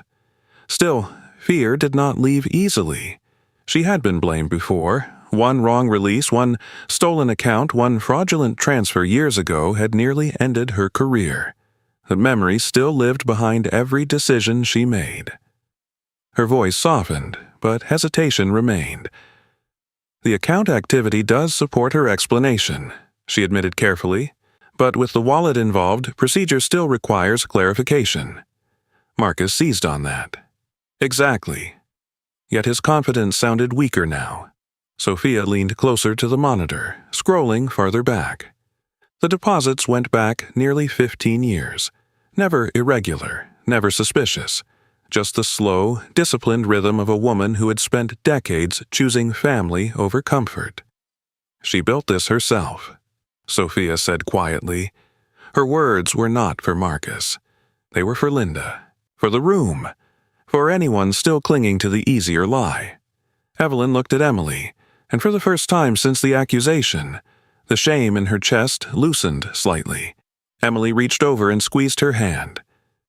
Still, fear did not leave easily. She had been blamed before. One wrong release, one stolen account, one fraudulent transfer years ago had nearly ended her career. The memory still lived behind every decision she made. Her voice softened, but hesitation remained. "The account activity does support her explanation," she admitted carefully, "but with the wallet involved, procedure still requires clarification." Marcus seized on that. "Exactly." Yet his confidence sounded weaker now. Sophia leaned closer to the monitor, scrolling farther back. The deposits went back nearly 15 years. Never irregular, never suspicious. Just the slow, disciplined rhythm of a woman who had spent decades choosing family over comfort. "She built this herself," Sophia said quietly. Her words were not for Marcus. They were for Linda, for the room, for anyone still clinging to the easier lie. Evelyn looked at Emily, and for the first time since the accusation, the shame in her chest loosened slightly. Emily reached over and squeezed her hand.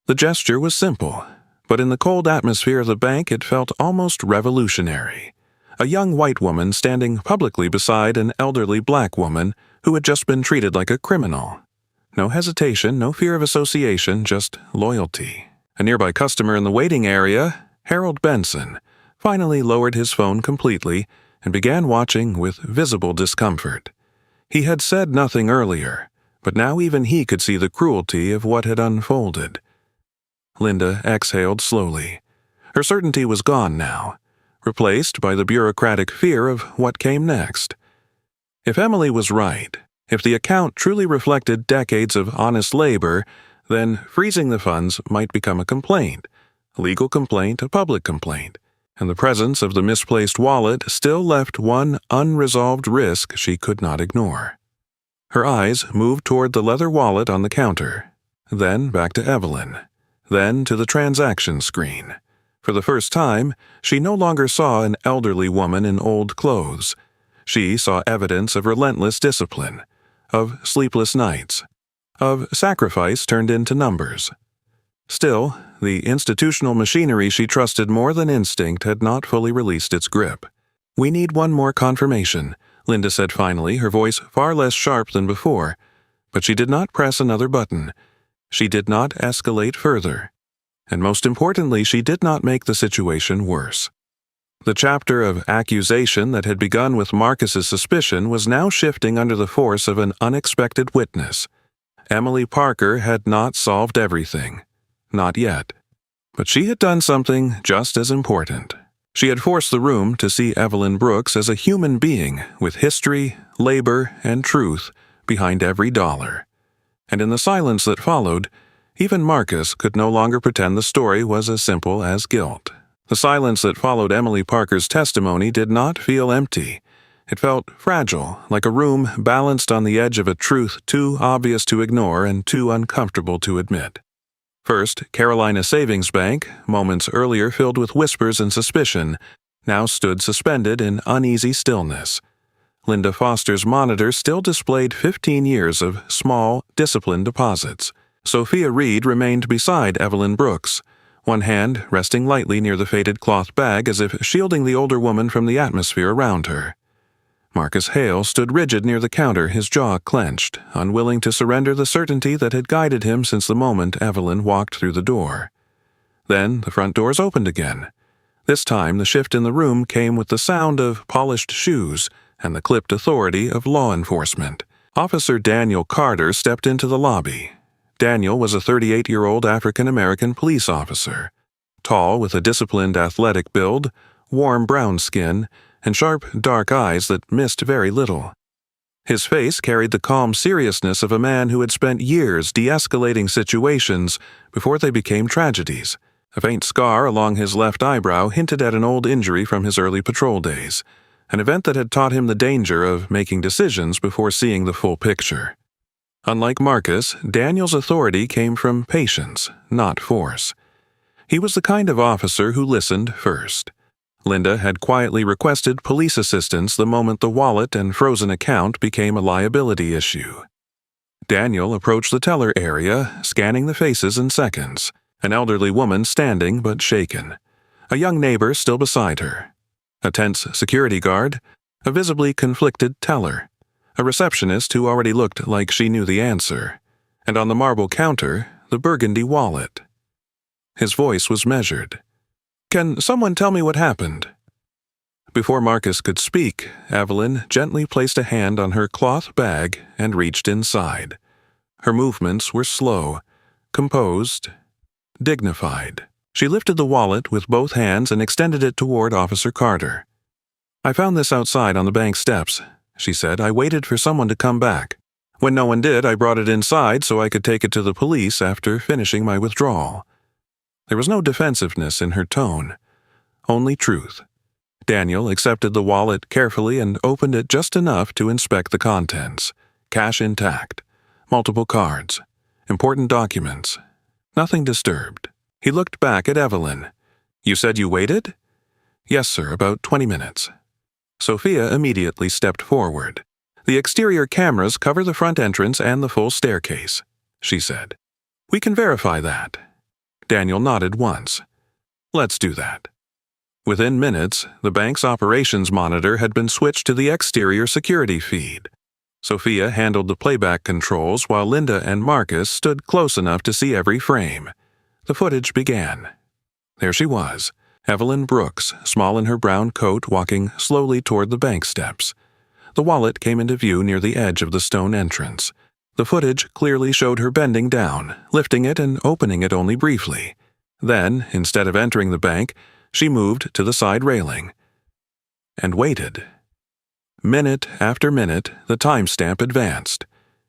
The gesture was simple, but in the cold atmosphere of the bank it felt almost revolutionary. A young white woman standing publicly beside an elderly black woman who had just been treated like a criminal. No hesitation, no fear of association, just loyalty. A nearby customer in the waiting area, Harold Benson, finally lowered his phone completely and began watching with visible discomfort. He had said nothing earlier, but now even he could see the cruelty of what had unfolded. Linda exhaled slowly. Her certainty was gone now, replaced by the bureaucratic fear of what came next. If Emily was right, if the account truly reflected decades of honest labor, then freezing the funds might become a complaint, a legal complaint, a public complaint, and the presence of the misplaced wallet still left one unresolved risk she could not ignore. Her eyes moved toward the leather wallet on the counter, then back to Evelyn, then to the transaction screen. For the first time, she no longer saw an elderly woman in old clothes. She saw evidence of relentless discipline, of sleepless nights, of sacrifice turned into numbers. Still, the institutional machinery she trusted more than instinct had not fully released its grip. "We need one more confirmation," Linda said finally, her voice far less sharp than before. But she did not press another button. She did not escalate further. And most importantly, she did not make the situation worse. The chapter of accusation that had begun with Marcus's suspicion was now shifting under the force of an unexpected witness. Emily Parker had not solved everything. Not yet. But she had done something just as important. She had forced the room to see Evelyn Brooks as a human being with history, labor, and truth behind every dollar. And in the silence that followed, even Marcus could no longer pretend the story was as simple as guilt. The silence that followed Emily Parker's testimony did not feel empty. It felt fragile, like a room balanced on the edge of a truth too obvious to ignore and too uncomfortable to admit. First, Carolina Savings Bank, moments earlier filled with whispers and suspicion, now stood suspended in uneasy stillness. Linda Foster's monitor still displayed 15 years of small, disciplined deposits. Sophia Reed remained beside Evelyn Brooks, one hand resting lightly near the faded cloth bag as if shielding the older woman from the atmosphere around her. Marcus Hale stood rigid near the counter, his jaw clenched, unwilling to surrender the certainty that had guided him since the moment Evelyn walked through the door. Then the front doors opened again. This time the shift in the room came with the sound of polished shoes and the clipped authority of law enforcement. Officer Daniel Carter stepped into the lobby. Daniel was a 38-year-old African-American police officer, tall with a disciplined athletic build, warm brown skin, and sharp, dark eyes that missed very little. His face carried the calm seriousness of a man who had spent years de-escalating situations before they became tragedies. A faint scar along his left eyebrow hinted at an old injury from his early patrol days, an event that had taught him the danger of making decisions before seeing the full picture. Unlike Marcus, Daniel's authority came from patience, not force. He was the kind of officer who listened first. Linda had quietly requested police assistance the moment the wallet and frozen account became a liability issue. Daniel approached the teller area, scanning the faces in seconds. An elderly woman standing but shaken. A young neighbor still beside her. A tense security guard. A visibly conflicted teller. A receptionist who already looked like she knew the answer. And on the marble counter, the burgundy wallet. His voice was measured. "Can someone tell me what happened?" Before Marcus could speak, Evelyn gently placed a hand on her cloth bag and reached inside. Her movements were slow, composed, dignified. She lifted the wallet with both hands and extended it toward Officer Carter. "I found this outside on the bank steps," she said. "I waited for someone to come back. When no one did, I brought it inside so I could take it to the police after finishing my withdrawal." There was no defensiveness in her tone, only truth. Daniel accepted the wallet carefully and opened it just enough to inspect the contents. Cash intact, multiple cards, important documents, nothing disturbed. He looked back at Evelyn. "You said you waited?" "Yes, sir, about 20 minutes. Sophia immediately stepped forward. "The exterior cameras cover the front entrance and the full staircase," she said. "We can verify that." Daniel nodded once. "Let's do that." Within minutes, the bank's operations monitor had been switched to the exterior security feed. Sophia handled the playback controls while Linda and Marcus stood close enough to see every frame. The footage began. There she was, Evelyn Brooks, small in her brown coat, walking slowly toward the bank steps. The wallet came into view near the edge of the stone entrance. The footage clearly showed her bending down, lifting it and opening it only briefly. Then, instead of entering the bank, she moved to the side railing. And waited. Minute after minute, the timestamp advanced.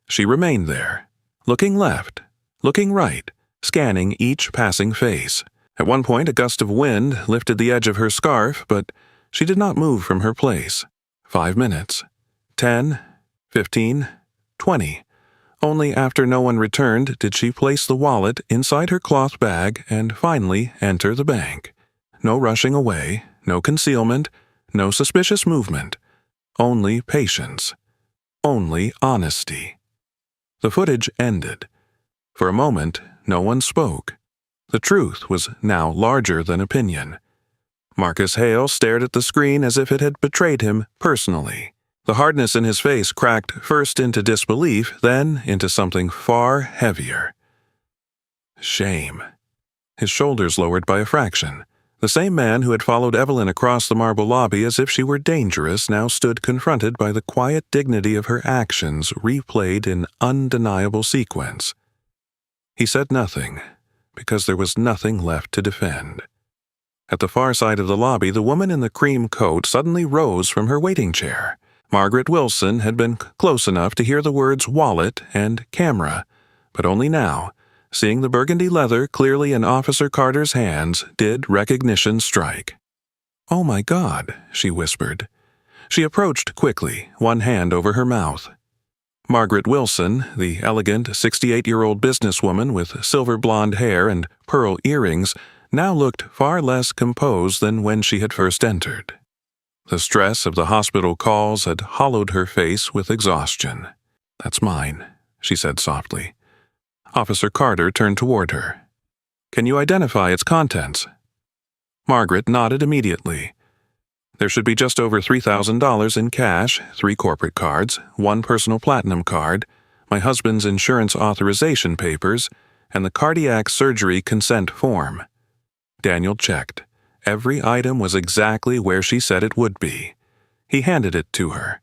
She remained there, looking left, looking right, scanning each passing face. At one point, a gust of wind lifted the edge of her scarf, but she did not move from her place. 5 minutes. 10, 15, 20. Only after no one returned did she place the wallet inside her cloth bag and finally enter the bank. No rushing away, no concealment, no suspicious movement. Only patience. Only honesty. The footage ended. For a moment, no one spoke. The truth was now larger than opinion. Marcus Hale stared at the screen as if it had betrayed him personally. The hardness in his face cracked first into disbelief, then into something far heavier. Shame. His shoulders lowered by a fraction. The same man who had followed Evelyn across the marble lobby as if she were dangerous now stood confronted by the quiet dignity of her actions replayed in undeniable sequence. He said nothing, because there was nothing left to defend. At the far side of the lobby, the woman in the cream coat suddenly rose from her waiting chair. Margaret Wilson had been close enough to hear the words wallet and camera, but only now, seeing the burgundy leather clearly in Officer Carter's hands, did recognition strike. "Oh my God," she whispered. She approached quickly, one hand over her mouth. Margaret Wilson, the elegant 68-year-old businesswoman with silver blonde hair and pearl earrings, now looked far less composed than when she had first entered. The stress of the hospital calls had hollowed her face with exhaustion. "That's mine," she said softly. Officer Carter turned toward her. "Can you identify its contents?" Margaret nodded immediately. There should be just over $3,000 in cash, 3 corporate cards, 1 personal platinum card, my husband's insurance authorization papers, and the cardiac surgery consent form. Daniel checked. Every item was exactly where she said it would be. He handed it to her.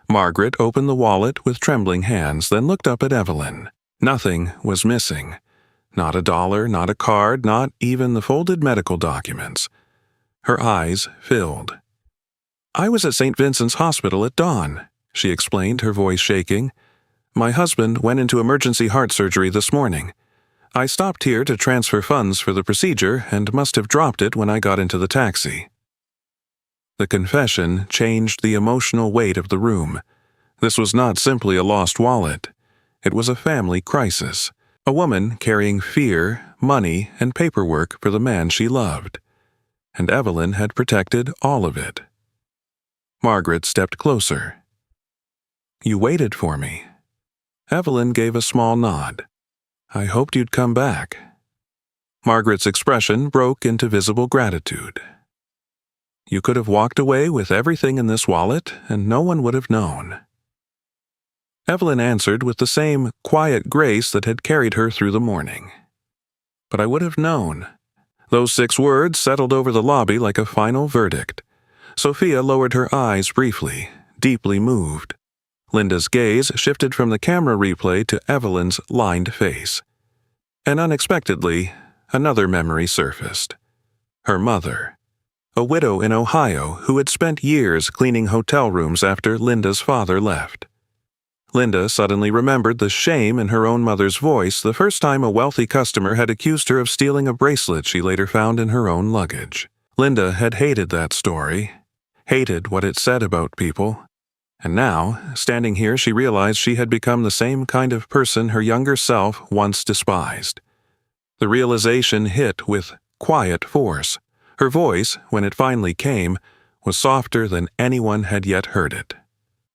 Margaret opened the wallet with trembling hands, then looked up at Evelyn. Nothing was missing. Not a dollar, not a card, not even the folded medical documents. Her eyes filled. "I was at St. Vincent's Hospital at dawn," she explained, her voice shaking. "My husband went into emergency heart surgery this morning. I stopped here to transfer funds for the procedure and must have dropped it when I got into the taxi." The confession changed the emotional weight of the room. This was not simply a lost wallet. It was a family crisis. A woman carrying fear, money, and paperwork for the man she loved. And Evelyn had protected all of it. Margaret stepped closer. "You waited for me." Evelyn gave a small nod. "I hoped you'd come back." Margaret's expression broke into visible gratitude. "You could have walked away with everything in this wallet, and no one would have known." Evelyn answered with the same quiet grace that had carried her through the morning. "But I would have known." Those 6 words settled over the lobby like a final verdict. Sophia lowered her eyes briefly, deeply moved. Linda's gaze shifted from the camera replay to Evelyn's lined face. And unexpectedly, another memory surfaced. Her mother. A widow in Ohio who had spent years cleaning hotel rooms after Linda's father left. Linda suddenly remembered the shame in her own mother's voice the first time a wealthy customer had accused her of stealing a bracelet she later found in her own luggage. Linda had hated that story, hated what it said about people. And now, standing here, she realized she had become the same kind of person her younger self once despised. The realization hit with quiet force. Her voice, when it finally came, was softer than anyone had yet heard it.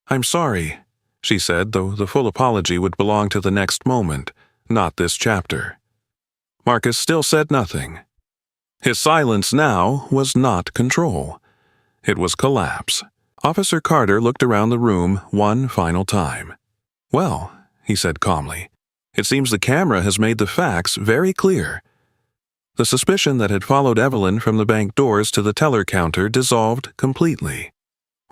"I'm sorry," she said, though the full apology would belong to the next moment, not this chapter. Marcus still said nothing. His silence now was not control. It was collapse. Officer Carter looked around the room one final time. "Well," he said calmly, "it seems the camera has made the facts very clear." The suspicion that had followed Evelyn from the bank doors to the teller counter dissolved completely.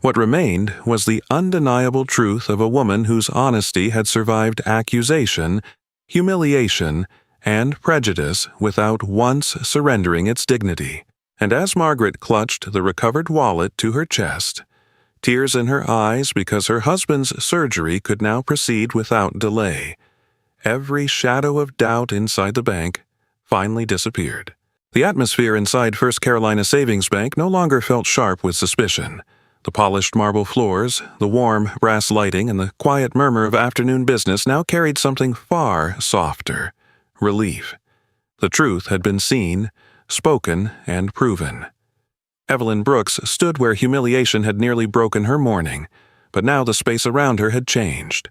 What remained was the undeniable truth of a woman whose honesty had survived accusation, humiliation, and prejudice without once surrendering its dignity. And as Margaret clutched the recovered wallet to her chest, tears in her eyes because her husband's surgery could now proceed without delay, every shadow of doubt inside the bank finally disappeared. The atmosphere inside First Carolina Savings Bank no longer felt sharp with suspicion. The polished marble floors, the warm brass lighting, and the quiet murmur of afternoon business now carried something far softer: relief. The truth had been seen, spoken, and proven. Evelyn Brooks stood where humiliation had nearly broken her morning, but now the space around her had changed.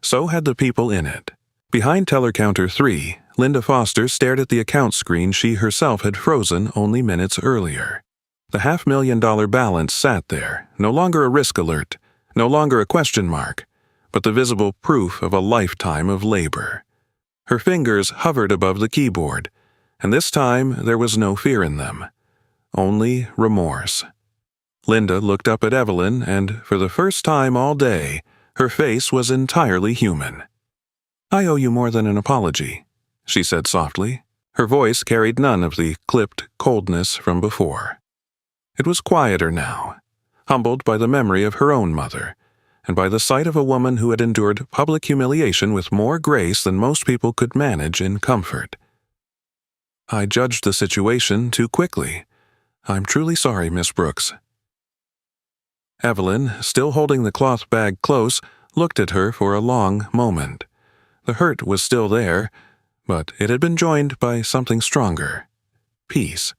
So had the people in it. Behind teller counter 3, Linda Foster stared at the account screen she herself had frozen only minutes earlier. The $500,000 balance sat there, no longer a risk alert, no longer a question mark, but the visible proof of a lifetime of labor. Her fingers hovered above the keyboard, and this time there was no fear in them, only remorse. Linda looked up at Evelyn, and for the first time all day, her face was entirely human. "I owe you more than an apology," she said softly. Her voice carried none of the clipped coldness from before. It was quieter now, humbled by the memory of her own mother, and by the sight of a woman who had endured public humiliation with more grace than most people could manage in comfort. "I judged the situation too quickly. I'm truly sorry, Miss Brooks." Evelyn, still holding the cloth bag close, looked at her for a long moment. The hurt was still there, but it had been joined by something stronger. Peace.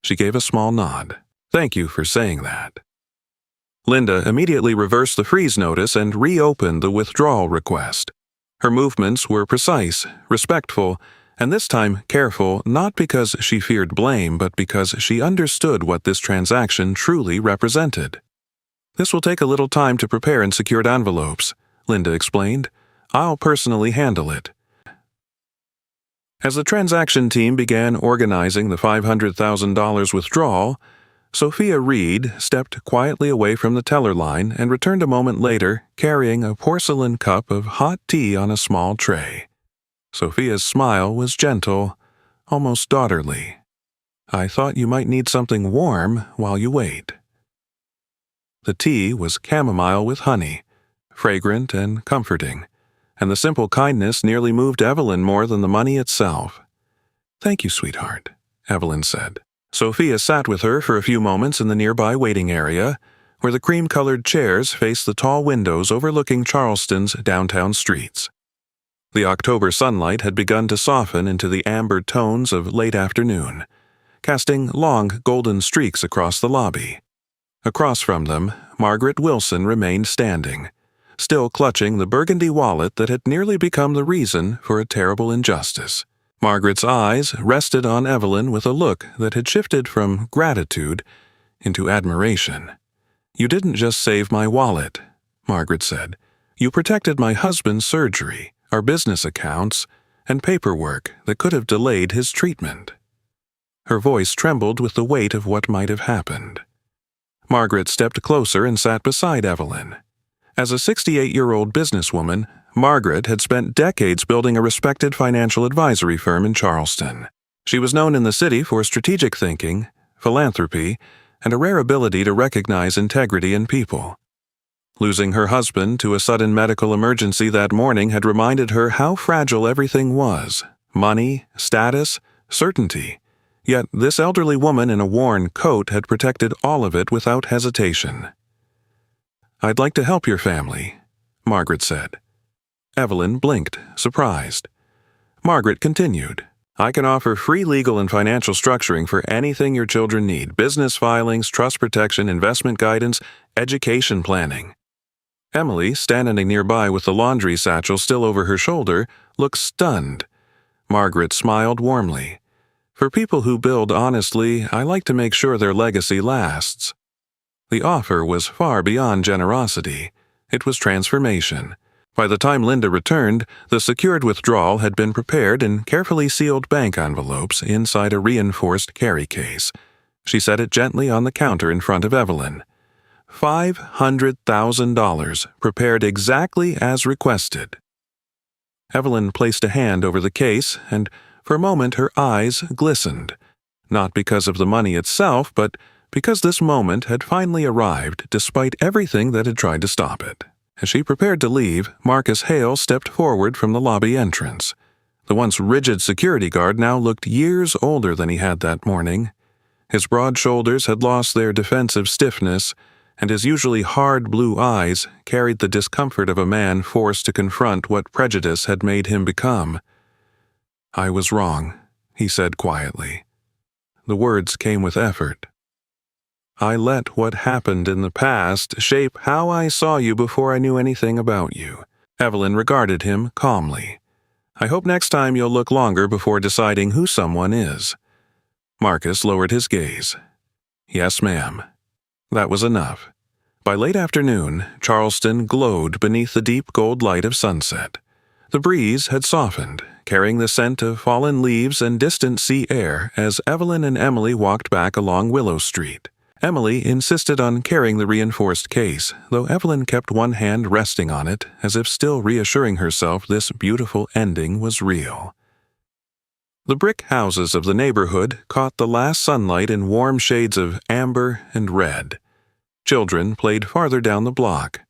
She gave a small nod. "Thank you for saying that." Linda immediately reversed the freeze notice and reopened the withdrawal request. Her movements were precise, respectful, and this time careful, not because she feared blame, but because she understood what this transaction truly represented. "This will take a little time to prepare in secured envelopes," Linda explained. "I'll personally handle it." As the transaction team began organizing the $500,000 withdrawal, Sophia Reed stepped quietly away from the teller line and returned a moment later carrying a porcelain cup of hot tea on a small tray. Sophia's smile was gentle, almost daughterly. "I thought you might need something warm while you wait." The tea was chamomile with honey, fragrant and comforting, and the simple kindness nearly moved Evelyn more than the money itself. "Thank you, sweetheart," Evelyn said. Sophia sat with her for a few moments in the nearby waiting area, where the cream-colored chairs faced the tall windows overlooking Charleston's downtown streets. The October sunlight had begun to soften into the amber tones of late afternoon, casting long golden streaks across the lobby. Across from them, Margaret Wilson remained standing, still clutching the burgundy wallet that had nearly become the reason for a terrible injustice. Margaret's eyes rested on Evelyn with a look that had shifted from gratitude into admiration. "You didn't just save my wallet," Margaret said. "You protected my husband's surgery, our business accounts, and paperwork that could have delayed his treatment." Her voice trembled with the weight of what might have happened. Margaret stepped closer and sat beside Evelyn. As a 68-year-old businesswoman, Margaret had spent decades building a respected financial advisory firm in Charleston. She was known in the city for strategic thinking, philanthropy, and a rare ability to recognize integrity in people. Losing her husband to a sudden medical emergency that morning had reminded her how fragile everything was: money, status, certainty. Yet this elderly woman in a worn coat had protected all of it without hesitation. "I'd like to help your family," Margaret said. Evelyn blinked, surprised. Margaret continued, "I can offer free legal and financial structuring for anything your children need: business filings, trust protection, investment guidance, education planning." Emily, standing nearby with the laundry satchel still over her shoulder, looked stunned. Margaret smiled warmly. "For people who build honestly, I like to make sure their legacy lasts." The offer was far beyond generosity. It was transformation. By the time Linda returned, the secured withdrawal had been prepared in carefully sealed bank envelopes inside a reinforced carry case. She set it gently on the counter in front of Evelyn. $500,000, prepared exactly as requested. Evelyn placed a hand over the case, and for a moment her eyes glistened, not because of the money itself, but because this moment had finally arrived despite everything that had tried to stop it. As she prepared to leave, Marcus Hale stepped forward from the lobby entrance. The once rigid security guard now looked years older than he had that morning. His broad shoulders had lost their defensive stiffness, and his usually hard blue eyes carried the discomfort of a man forced to confront what prejudice had made him become. "I was wrong," he said quietly. The words came with effort. "I let what happened in the past shape how I saw you before I knew anything about you." Evelyn regarded him calmly. "I hope next time you'll look longer before deciding who someone is." Marcus lowered his gaze. "Yes, ma'am." That was enough. By late afternoon, Charleston glowed beneath the deep gold light of sunset. The breeze had softened, carrying the scent of fallen leaves and distant sea air as Evelyn and Emily walked back along Willow Street. Emily insisted on carrying the reinforced case, though Evelyn kept one hand resting on it, as if still reassuring herself this beautiful ending was real. The brick houses of the neighborhood caught the last sunlight in warm shades of amber and red. Children played farther down the block.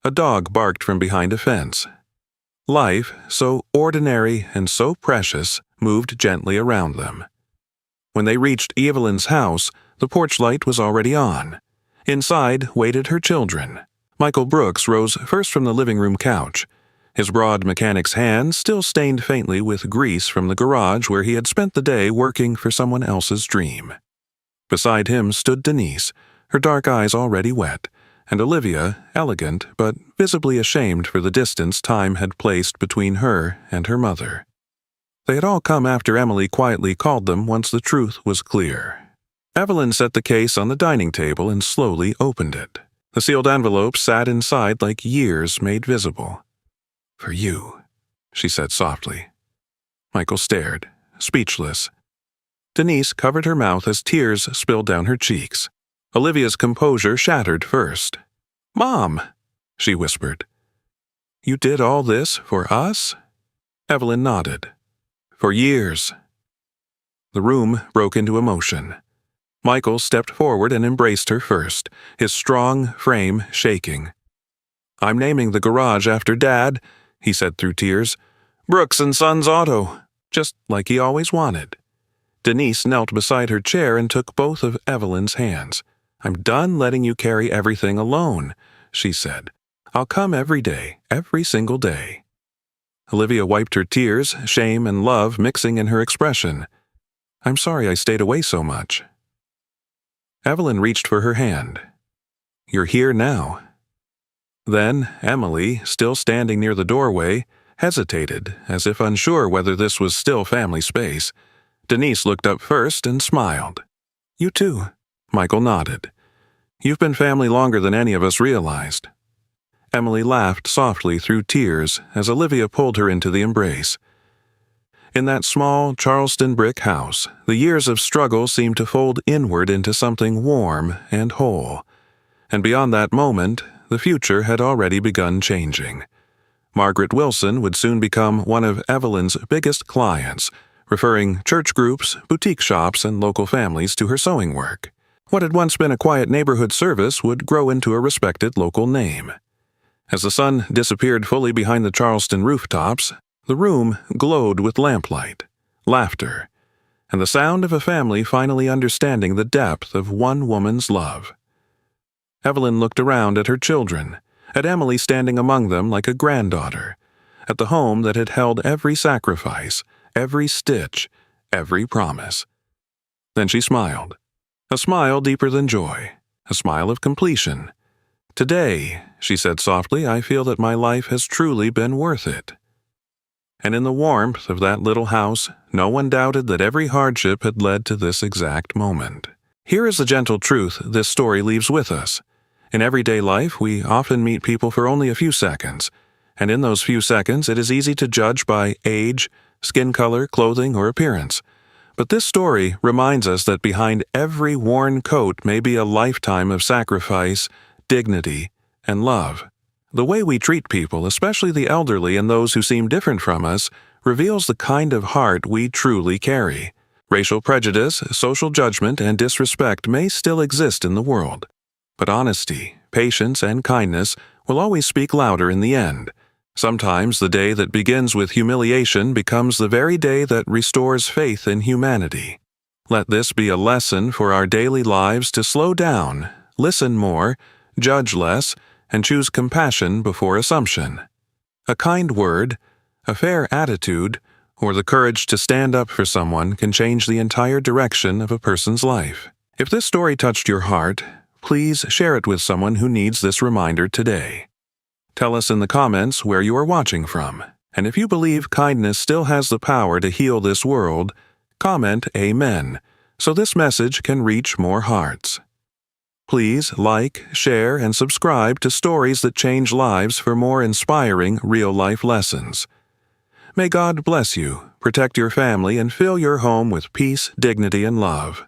A dog barked from behind a fence. Life, so ordinary and so precious, moved gently around them. When they reached Evelyn's house, the porch light was already on. Inside waited her children. Michael Brooks rose first from the living room couch. His broad mechanic's hand still stained faintly with grease from the garage where he had spent the day working for someone else's dream. Beside him stood Denise, her dark eyes already wet, and Olivia, elegant but visibly ashamed for the distance time had placed between her and her mother. They had all come after Emily quietly called them once the truth was clear. Evelyn set the case on the dining table and slowly opened it. The sealed envelope sat inside like years made visible. "For you," she said softly. Michael stared, speechless. Denise covered her mouth as tears spilled down her cheeks. Olivia's composure shattered first. "Mom," she whispered. "You did all this for us?" Evelyn nodded. "For years." The room broke into emotion. Michael stepped forward and embraced her first, his strong frame shaking. "I'm naming the garage after Dad," he said through tears. "Brooks and Sons Auto," just like he always wanted. Denise knelt beside her chair and took both of Evelyn's hands. "I'm done letting you carry everything alone," she said. "I'll come every day, every single day." Olivia wiped her tears, shame and love mixing in her expression. "I'm sorry I stayed away so much." Evelyn reached for her hand. "You're here now." Then Emily, still standing near the doorway, hesitated, as if unsure whether this was still family space. Denise looked up first and smiled. "You too." Michael nodded. "You've been family longer than any of us realized." Emily laughed softly through tears as Olivia pulled her into the embrace. In that small Charleston brick house, the years of struggle seemed to fold inward into something warm and whole. And beyond that moment, the future had already begun changing. Margaret Wilson would soon become one of Evelyn's biggest clients, referring church groups, boutique shops, and local families to her sewing work. What had once been a quiet neighborhood service would grow into a respected local name. As the sun disappeared fully behind the Charleston rooftops, the room glowed with lamplight, laughter, and the sound of a family finally understanding the depth of one woman's love. Evelyn looked around at her children, at Emily standing among them like a granddaughter, at the home that had held every sacrifice, every stitch, every promise. Then she smiled, a smile deeper than joy, a smile of completion. "Today," she said softly, "I feel that my life has truly been worth it." And in the warmth of that little house, no one doubted that every hardship had led to this exact moment. Here is the gentle truth this story leaves with us. In everyday life, we often meet people for only a few seconds, and in those few seconds it is easy to judge by age, skin color, clothing, or appearance. But this story reminds us that behind every worn coat may be a lifetime of sacrifice, dignity, and love. The way we treat people, especially the elderly and those who seem different from us, reveals the kind of heart we truly carry. Racial prejudice, social judgment, and disrespect may still exist in the world, but honesty, patience, and kindness will always speak louder in the end. Sometimes the day that begins with humiliation becomes the very day that restores faith in humanity. Let this be a lesson for our daily lives to slow down, listen more, judge less, and choose compassion before assumption. A kind word, a fair attitude, or the courage to stand up for someone can change the entire direction of a person's life. If this story touched your heart, please share it with someone who needs this reminder today. Tell us in the comments where you are watching from, and if you believe kindness still has the power to heal this world, comment Amen, so this message can reach more hearts. Please like, share, and subscribe to Stories That Change Lives for more inspiring real-life lessons. May God bless you, protect your family, and fill your home with peace, dignity, and love.